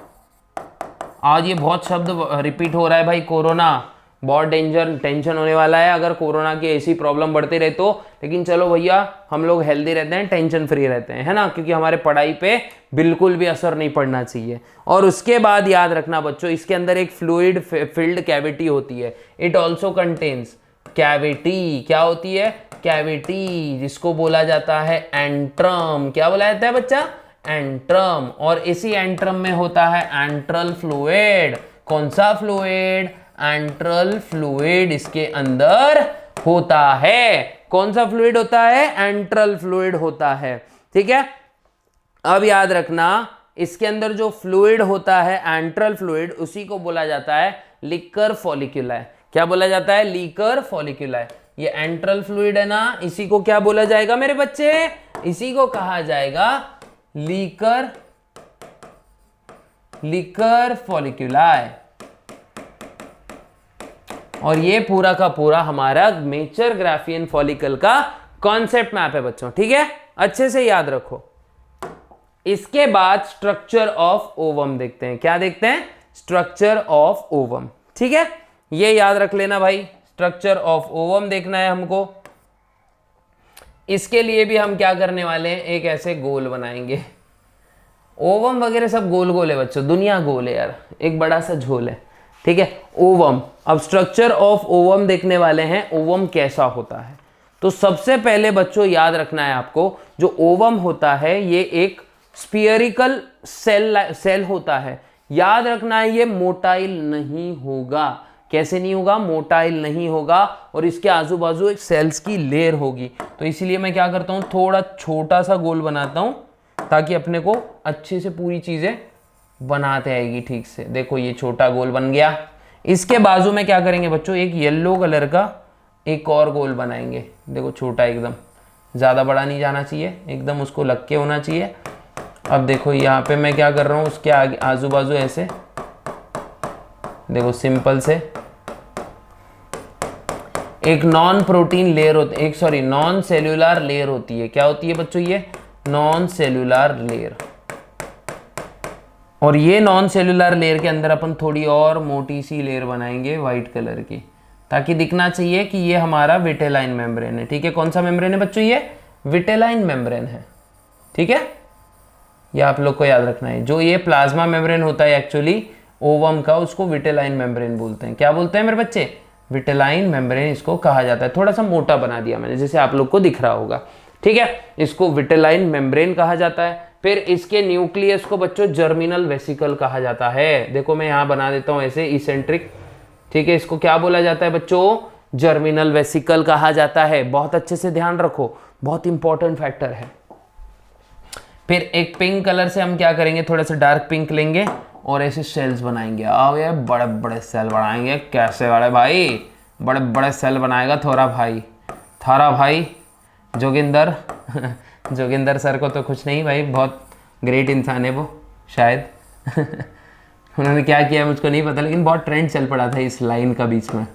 आज ये बहुत शब्द रिपीट हो रहा है भाई, कोरोना। बहुत टेंशन होने वाला है अगर कोरोना की ऐसी प्रॉब्लम बढ़ती रहे तो। लेकिन चलो भैया, हम लोग हेल्दी रहते हैं, टेंशन फ्री रहते हैं, है ना? क्योंकि हमारे पढ़ाई पे बिल्कुल भी असर नहीं पड़ना चाहिए। और उसके बाद याद रखना बच्चों, इसके अंदर एक फ्लूइड फिल्ड कैविटी होती है। It also contains cavity. क्या होती है? कैविटी, जिसको बोला जाता है एंट्रम। क्या बोला जाता है बच्चा? एंट्रम। और इसी एंट्रम में होता है एंट्रल फ्लूइड। कौन सा फ्लूइड? एंट्रल फ्लूइड इसके अंदर होता है। कौन सा फ्लूइड होता है? एंट्रल फ्लूइड होता है। ठीक है, अब याद रखना, इसके अंदर जो फ्लूइड होता है एंट्रल फ्लूइड, उसी को बोला जाता है लिकर फॉलिक्यूलाई। क्या बोला जाता है? लिकर फॉलिक्यूलाई। ये एंट्रल फ्लूइड है ना, इसी को क्या बोला जाएगा मेरे बच्चे? इसी को कहा जाएगा लिकर फॉलिक्यूलाई। और ये पूरा का पूरा हमारा मेचर ग्राफियन फॉलिकल का कॉन्सेप्ट मैप है बच्चों, ठीक है, अच्छे से याद रखो। इसके बाद स्ट्रक्चर ऑफ ओवम देखते हैं। क्या देखते हैं? स्ट्रक्चर ऑफ ओवम, ठीक है, ये याद रख लेना भाई, स्ट्रक्चर ऑफ ओवम देखना है हमको। इसके लिए भी हम क्या करने वाले हैं, एक ऐसे गोल बनाएंगे। ओवम वगैरह सब गोल गोल है बच्चों, दुनिया गोल है यार, एक बड़ा सा झोल है, ठीक है। ओवम, अब स्ट्रक्चर ऑफ ओवम देखने वाले हैं, ओवम कैसा होता है। तो सबसे पहले बच्चों याद रखना है आपको, जो ओवम होता है ये एक स्फीयरिकल सेल होता है। याद रखना है ये मोटाइल नहीं होगा। कैसे नहीं होगा? मोटाइल नहीं होगा, और इसके आजू बाजू एक सेल्स की लेयर होगी। तो इसीलिए मैं क्या करता हूं, थोड़ा छोटा सा गोल बनाता हूं ताकि अपने को अच्छे से पूरी चीजें बनाते आएगी ठीक से। देखो ये छोटा गोल बन गया। इसके बाजू में क्या करेंगे बच्चों, एक येलो कलर का एक और गोल बनाएंगे। देखो छोटा, एकदम ज़्यादा बड़ा नहीं जाना चाहिए, एकदम उसको लग के होना चाहिए। अब देखो यहाँ पे मैं क्या कर रहा हूँ, उसके आगे आजू बाजू ऐसे देखो सिंपल से एक नॉन प्रोटीन लेयर होती है, एक सॉरी नॉन सेल्यूलर लेयर होती है। क्या होती है बच्चों? ये नॉन सेल्यूलर लेयर। और ये नॉन सेल्यूलर लेयर के अंदर अपन थोड़ी और मोटी सी लेयर बनाएंगे व्हाइट कलर की, ताकि दिखना चाहिए कि ये हमारा विटेलाइन मेम्ब्रेन है, ठीक है। कौन सा मेम्ब्रेन है बच्चों? ये विटेलाइन मेम्ब्रेन है, ठीक है। ये आप लोग को याद रखना है। जो ये प्लाज्मा मेम्ब्रेन होता है एक्चुअली ओवम का, उसको विटेलाइन मेम्ब्रेन बोलते हैं। क्या बोलते हैं मेरे बच्चे? विटेलाइन मेम्ब्रेन इसको कहा जाता है। थोड़ा सा मोटा बना दिया मैंने, जैसे आप लोग को दिख रहा होगा, ठीक है। इसको विटेलाइन मेम्ब्रेन कहा जाता है। फिर इसके न्यूक्लियस को बच्चों जर्मिनल वेसिकल कहा जाता है। देखो मैं यहाँ बना देता हूँ ऐसे इसेंट्रिक, ठीक है। इसको क्या बोला जाता है बच्चों? जर्मिनल वेसिकल कहा जाता है। बहुत अच्छे से ध्यान रखो, बहुत इंपॉर्टेंट फैक्टर है। फिर एक पिंक कलर से हम क्या करेंगे, थोड़ा सा डार्क पिंक लेंगे और ऐसे सेल्स बनाएंगे। आओ यार बड़े बड़े सेल बनाएंगे। कैसे बड़े भाई? बड़े बड़े सेल बनाएगा थारा भाई जोगिंदर जोगिंदर सर को तो कुछ नहीं भाई, बहुत ग्रेट इंसान है वो शायद उन्होंने क्या किया मुझको नहीं पता, लेकिन बहुत ट्रेंड चल पड़ा था इस लाइन का बीच में।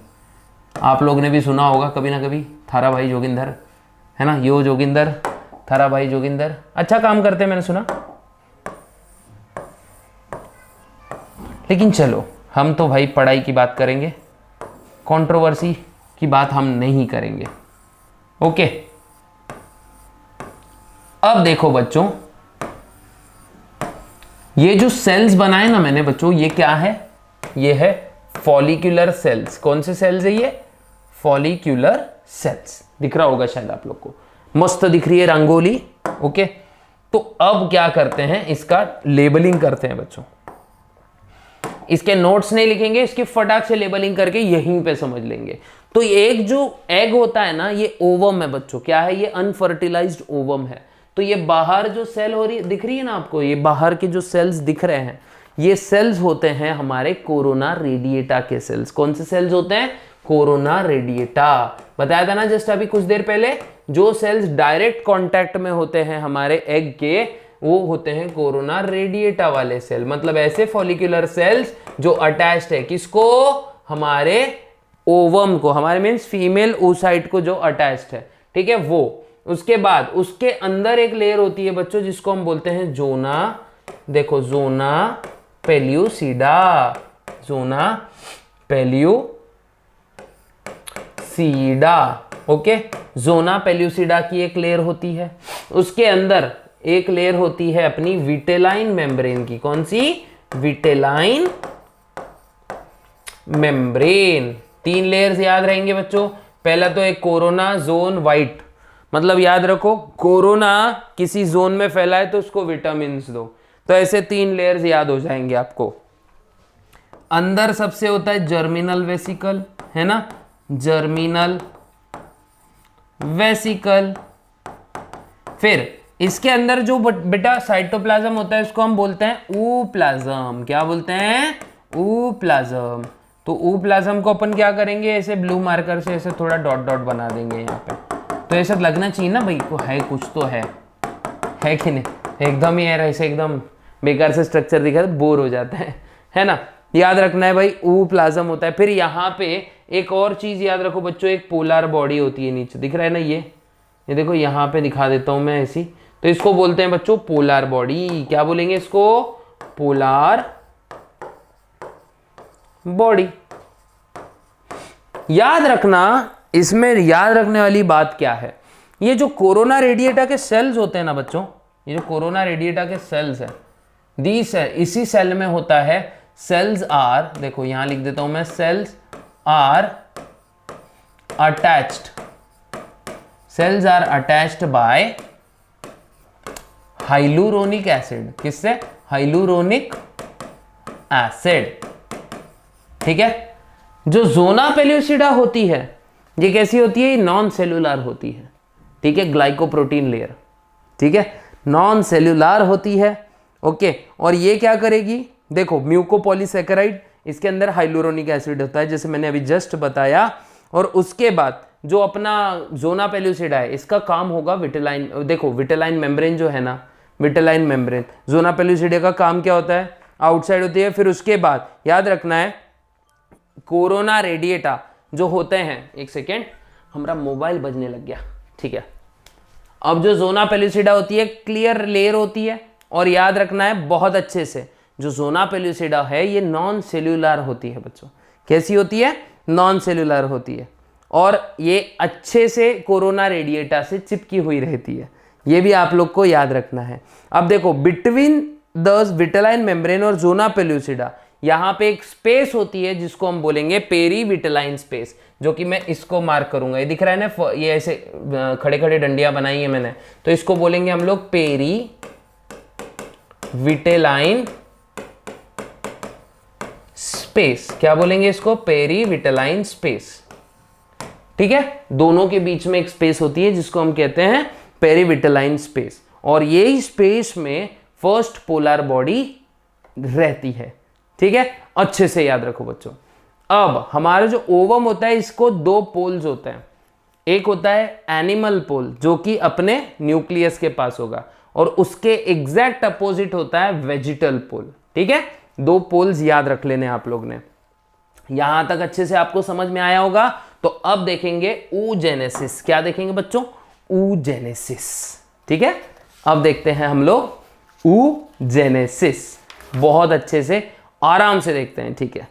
आप लोग ने भी सुना होगा कभी ना कभी, थारा भाई जोगिंदर, है ना, यो जोगिंदर, थारा भाई जोगिंदर अच्छा काम करते हैं मैंने सुना। लेकिन चलो हम तो भाई पढ़ाई की बात करेंगे, कंट्रोवर्सी की बात हम नहीं करेंगे, ओके। अब देखो बच्चों, ये जो सेल्स बनाए ना मैंने बच्चों, ये क्या है? ये है फॉलिक्यूलर सेल्स। कौन से सेल्स है ये? Follicular cells. दिख रहा होगा शायद आप लोग को, मस्त दिख रही है रंगोली, ओके। तो अब क्या करते हैं, इसका लेबलिंग करते हैं बच्चों। इसके नोट्स नहीं लिखेंगे, इसकी फटाक से लेबलिंग करके यहीं पे समझ लेंगे। तो एक जो एग होता है ना, ये ओवम है बच्चों। क्या है? ये अनफर्टिलाइज्ड ओवम है। तो ये बाहर जो सेल हो रही दिख रही है ना आपको, ये बाहर के जो सेल्स दिख रहे हैं, ये सेल्स होते हैं हमारे कोरोना रेडिएटा के सेल्स। कौन से सेल्स होते हैं? Corona radiata. बताया था ना जस्ट अभी कुछ देर पहले, जो सेल्स डायरेक्ट कांटेक्ट में होते हैं हमारे एग के, वो होते हैं कोरोना रेडिएटा वाले सेल। मतलब ऐसे फॉलिक्यूलर सेल्स जो अटैच्ड है किसको? हमारे ओवम को, हमारे मीन्स फीमेल oocyte को जो अटैच्ड है, ठीक है वो। उसके बाद उसके अंदर एक लेयर होती है बच्चों जिसको हम बोलते हैं जोना। देखो जोना पेल्यूसिडा, जोना पेल्यूसिडा, ओके। जोना पेल्यूसिडा की एक लेयर होती है। उसके अंदर एक लेयर होती है अपनी विटेलाइन मेम्ब्रेन की। कौन सी? Vitelline membrane. 3 लेयर्स याद रहेंगे बच्चों। पहला तो एक कोरोना जोन वाइट, मतलब याद रखो कोरोना किसी जोन में फैला है तो उसको विटामिन दो। तो ऐसे 3 लेयर्स याद हो जाएंगे आपको। अंदर सबसे होता है जर्मिनल वेसिकल, है ना, जर्मिनल वेसिकल। फिर इसके अंदर जो बेटा साइटोप्लाज्म होता है उसको हम बोलते हैं ऊप्लाज्म। क्या बोलते हैं? ऊप्लाज्म। तो ऊप्लाज्म को अपन क्या करेंगे, ऐसे ब्लू मार्कर से ऐसे थोड़ा डॉट डॉट बना देंगे यहाँ पे। तो ऐसा लगना चाहिए ना भाई को है, कुछ तो है कि नहीं? एकदम ही है ऐसे, एकदम बेकार से स्ट्रक्चर दिखा तो बोर हो जाता है ना। याद रखना है भाई, ऊ प्लाज्म होता है। फिर यहाँ पे एक और चीज याद रखो बच्चों, एक पोलर बॉडी होती है, नीचे दिख रहा है ना ये देखो यहाँ पे दिखा देता हूं मैं ऐसी, तो इसको बोलते हैं बच्चों पोलर बॉडी। क्या बोलेंगे इसको? Polar body. याद रखना, इसमें याद रखने वाली बात क्या है, ये जो कोरोना रेडिएटा के सेल्स होते हैं ना बच्चों, ये जो कोरोना रेडिएटा के सेल्स है, दी सेल, इसी सेल में होता है सेल्स आर, देखो यहां लिख देता हूं मैं, cells are attached, cells are attached by hyaluronic acid. किससे? Hyaluronic acid. ठीक है। जो जोना पेल्यूसिडा होती है ये कैसी होती है? ये नॉन सेल्यूलर होती है। ठीक है, ग्लाइकोप्रोटीन लेयर। ठीक है, नॉन सेल्यूलर होती है। ओके, और ये क्या करेगी? देखो म्यूकोपॉलीसैकेराइड, इसके अंदर हाइलुरोनिक एसिड होता है जैसे मैंने अभी जस्ट बताया। और उसके बाद जो अपना जोना पेल्यूसिडा है, इसका काम होगा विटेलाइन। देखो विटेलाइन मेम्ब्रेन जो है ना, विटेलाइन मेम्ब्रेन, जोना पेल्यूसिडा का काम क्या होता है? आउटसाइड होती है। फिर उसके बाद याद रखना है कोरोना रेडिएटा जो होते हैं, एक सेकेंड हमारा मोबाइल बजने लग गया। ठीक है, अब जो जोना पेल्यूसिडा होती है क्लियर लेयर होती है, और याद रखना है बहुत अच्छे से, जो जोना पेल्यूसिडा है ये नॉन सेल्यूलर होती है बच्चों। कैसी होती है? नॉन सेल्यूलर होती है, और ये अच्छे से कोरोना रेडिएटा से चिपकी हुई रहती है। ये भी आप लोग को याद रखना है। अब देखो बिटवीन द विटेलाइन मेम्ब्रेन और जोना पेल्यूसिडा यहाँ पे एक स्पेस होती है जिसको हम बोलेंगे पेरी विटेलाइन स्पेस, जो कि मैं इसको मार्क करूंगा। ये दिख रहा है ना, ये ऐसे खड़े खड़े डंडियां बनाई है मैंने, तो इसको बोलेंगे हम लोग पेरी विटेलाइन स्पेस। क्या बोलेंगे इसको? Perivitelline space. ठीक है, दोनों के बीच में एक स्पेस होती है जिसको हम कहते हैं पेरी विटेलाइन स्पेस, और यही स्पेस में फर्स्ट पोलर बॉडी रहती है। ठीक है, अच्छे से याद रखो बच्चों। अब हमारा जो ओवम होता है इसको दो पोल्स होते हैं, एक होता है एनिमल पोल जो कि अपने न्यूक्लियस के पास होगा, और उसके एग्जैक्ट अपोजिट होता है वेजिटल पोल। ठीक है, दो पोल्स याद रख लेने आप लोग ने। यहां तक अच्छे से आपको समझ में आया होगा। तो अब देखेंगे oogenesis। क्या देखेंगे बच्चों? oogenesis। ठीक है, अब देखते हैं हम लोग oogenesis, बहुत अच्छे से आराम से देखते हैं। ठीक है,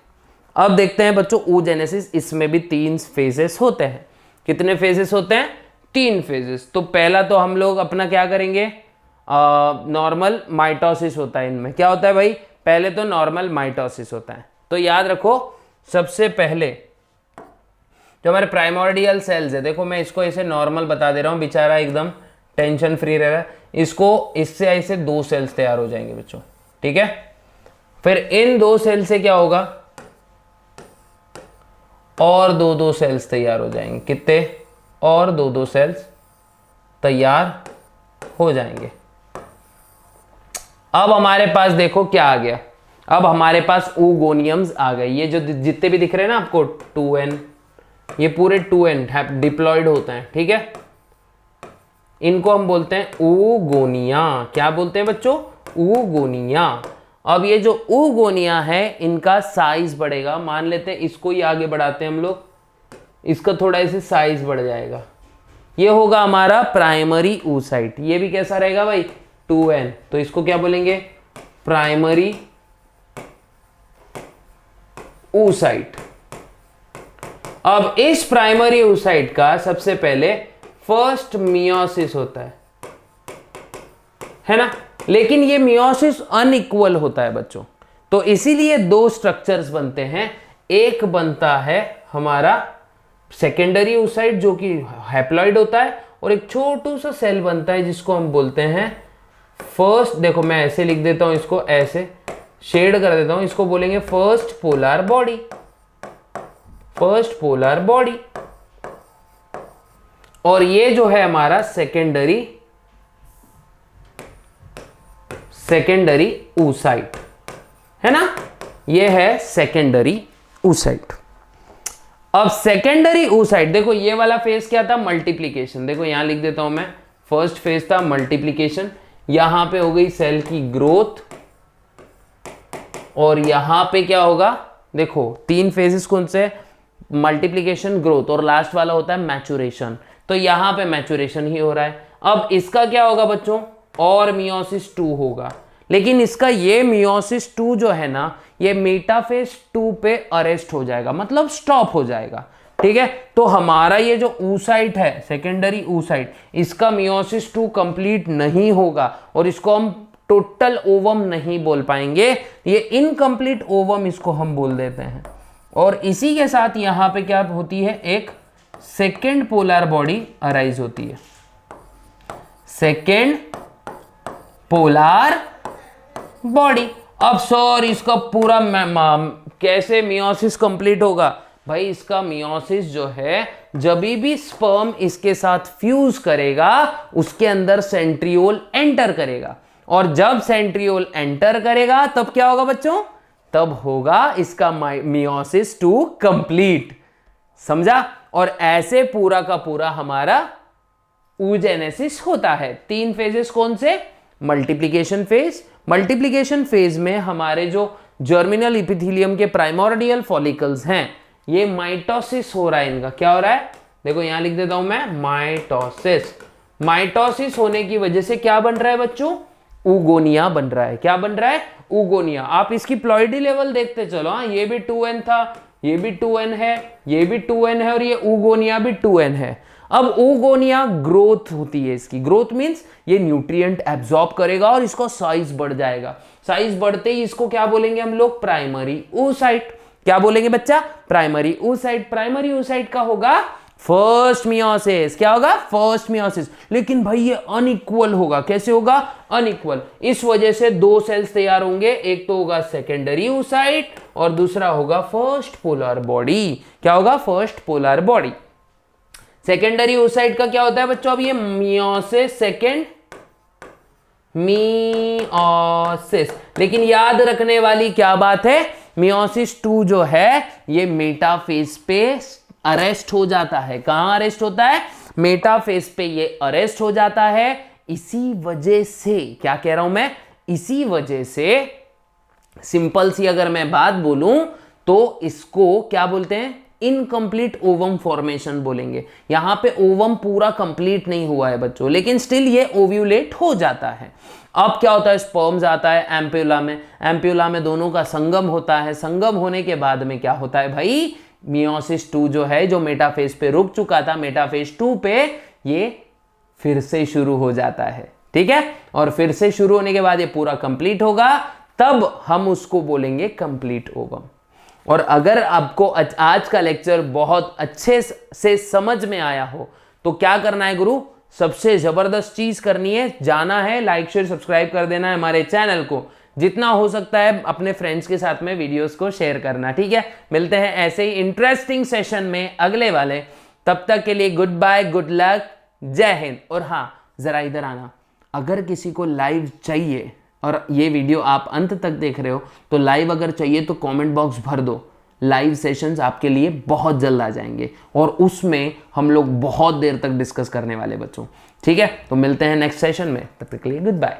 अब देखते हैं बच्चों oogenesis। इसमें भी 3 फेजेस होते हैं। कितने फेजेस होते हैं? 3 फेजेस। तो पहला तो हम लोग अपना क्या करेंगे, नॉर्मल माइटोसिस होता है। इनमें क्या होता है भाई? पहले तो नॉर्मल माइटोसिस होता है। तो याद रखो सबसे पहले जो हमारे प्राइमोर्डियल सेल्स है, देखो मैं इसको ऐसे नॉर्मल बता दे रहा हूं, बेचारा एकदम टेंशन फ्री रह रहा है। इसको इससे ऐसे 2 सेल्स तैयार हो जाएंगे बच्चों। ठीक है, फिर इन 2 सेल से क्या होगा? और 2 सेल्स तैयार हो जाएंगे। कितने? और 2 सेल्स तैयार हो जाएंगे। अब हमारे पास देखो क्या आ गया, अब हमारे पास oogonia आ गए। ये जो जितने भी दिख रहे हैं ना आपको 2n, ये पूरे 2n डिप्लॉयड होते हैं। ठीक है, इनको हम बोलते हैं oogonia। क्या बोलते हैं बच्चों? oogonia। अब ये जो oogonia है इनका साइज बढ़ेगा। मान लेते हैं इसको ही आगे बढ़ाते हैं हम लोग, इसका थोड़ा ऐसे साइज बढ़ जाएगा। ये होगा हमारा प्राइमरी oocyte। ये भी कैसा रहेगा भाई? 2n। तो इसको क्या बोलेंगे? Primary oocyte। अब इस प्राइमरी oocyte का सबसे पहले फर्स्ट मियोसिस होता है ना, लेकिन ये मियोसिस अनइक्वल होता है बच्चों। तो इसीलिए 2 स्ट्रक्चर्स बनते हैं। एक बनता है हमारा सेकेंडरी oocyte जो कि हैप्लॉइड होता है, और एक छोटू सा सेल बनता है जिसको हम बोलते हैं फर्स्ट। देखो मैं ऐसे लिख देता हूं, इसको ऐसे शेड कर देता हूं, इसको बोलेंगे first polar body. First polar body. और ये जो है हमारा सेकेंडरी oocyte है ना, ये है सेकेंडरी oocyte। अब सेकेंडरी oocyte देखो ये वाला फेज क्या था? मल्टीप्लीकेशन। देखो यहां लिख देता हूं मैं, फर्स्ट फेज था मल्टीप्लीकेशन। यहां पे हो गई सेल की ग्रोथ, और यहां पे क्या होगा, देखो 3 फेजेस कौन से, मल्टीप्लीकेशन, ग्रोथ, और लास्ट वाला होता है मैचुरेशन। तो यहां पे मैचुरेशन ही हो रहा है। अब इसका क्या होगा बच्चों, और मियोसिस 2 होगा। लेकिन इसका ये मियोसिस 2 जो है ना, ये मेटाफेज 2 पे अरेस्ट हो जाएगा, मतलब स्टॉप हो जाएगा। ठीक है, तो हमारा ये जो oocyte है, सेकेंडरी oocyte, इसका मियोसिस 2 कंप्लीट नहीं होगा और इसको हम टोटल ओवम नहीं बोल पाएंगे, ये इनकम्प्लीट ओवम इसको हम बोल देते हैं। और इसी के साथ यहां पे क्या होती है, एक सेकेंड पोलर बॉडी अराइज होती है, सेकेंड पोलर बॉडी। अब सर इसका पूरा कैसे मियोसिस कंप्लीट होगा, भाई इसका मियोसिस जो है, जब भी स्पर्म इसके साथ फ्यूज करेगा उसके अंदर सेंट्रियोल एंटर करेगा, और जब सेंट्रियोल एंटर करेगा तब क्या होगा बच्चों, तब होगा इसका मियोसिस 2 कंप्लीट। समझा? और ऐसे पूरा का पूरा हमारा oogenesis होता है। 3 फेजेस कौन से, मल्टीप्लीकेशन फेज। मल्टीप्लीकेशन फेज में हमारे जो जर्मिनल इपिथेलियम के प्राइमोर्डियल फॉलिकल्स हैं, ये माइटोसिस हो रहा है, इनका क्या हो रहा है, देखो यहां लिख देता हूं मैं, माइटोसिस। माइटोसिस होने की वजह से क्या बन रहा है बच्चों, ऊगोनिया बन रहा है। क्या बन रहा है, ऊगोनिया। आप इसकी प्लॉइडी लेवल देखते चलो, हाँ ये भी 2n था, ये भी 2n है, ये भी 2n है, और ये ऊगोनिया भी 2n है। अब ऊगोनिया ग्रोथ होती है इसकी, ग्रोथ मींस ये न्यूट्रिएंट एब्जॉर्ब करेगा और इसका साइज बढ़ जाएगा। साइज बढ़ते ही इसको क्या बोलेंगे हम लोग, प्राइमरी oocyte। क्या बोलेंगे बच्चा, प्राइमरी oocyte। प्राइमरी oocyte का होगा फर्स्ट मियोसिस। क्या होगा, फर्स्ट मियोसिस। लेकिन भाई ये अनइक्वल होगा। कैसे होगा, अनइक्वल। इस वजह से 2 सेल्स तैयार होंगे, एक तो होगा सेकेंडरी oocyte और दूसरा होगा फर्स्ट पोलर बॉडी। क्या होगा, first polar body. Secondary oocyte का क्या होता है बच्चों, अब ये मियोसिस, सेकेंड मियोसिस। लेकिन याद रखने वाली क्या बात है, मियोसिस 2 जो है ये मेटाफेज पे अरेस्ट हो जाता है। कहां अरेस्ट होता है, मेटाफेज पे ये अरेस्ट हो जाता है। इसी वजह से, क्या कह रहा हूं मैं, इसी वजह से सिंपल सी अगर मैं बात बोलूं तो इसको क्या बोलते हैं, इनकम्प्लीट ओवम फॉर्मेशन बोलेंगे। यहां पे ओवम पूरा कंप्लीट नहीं हुआ है बच्चों, लेकिन स्टिल ये ओव्यूलेट हो जाता है। अब क्या होता है, स्पर्म्स आता है एम्प्यूला में, एम्प्यूला में दोनों का संगम होता है। संगम होने के बाद में क्या होता है भाई, मियोसिस 2 जो है, जो मेटाफेज पे रुक चुका था, मेटाफेज 2 पे ये फिर से शुरू हो जाता है। ठीक है, और फिर से शुरू होने के बाद ये पूरा कंप्लीट होगा, तब हम उसको बोलेंगे कंप्लीट ओवम। और अगर आपको आज का लेक्चर बहुत अच्छे से समझ में आया हो तो क्या करना है गुरु, सबसे जबरदस्त चीज करनी है, जाना है, लाइक शेयर सब्सक्राइब कर देना है हमारे चैनल को। जितना हो सकता है अपने फ्रेंड्स के साथ में वीडियोस को शेयर करना। ठीक है, मिलते हैं ऐसे ही इंटरेस्टिंग सेशन में अगले वाले। तब तक के लिए गुड बाय, गुड लक, जय हिंद। और हाँ, जरा इधर आना, अगर किसी को लाइव चाहिए और ये वीडियो आप अंत तक देख रहे हो तो लाइव अगर चाहिए तो कमेंट बॉक्स भर दो। लाइव सेशंस आपके लिए बहुत जल्द आ जाएंगे और उसमें हम लोग बहुत देर तक डिस्कस करने वाले बच्चों। ठीक है, तो मिलते हैं नेक्स्ट सेशन में, तब तक के लिए गुड बाय।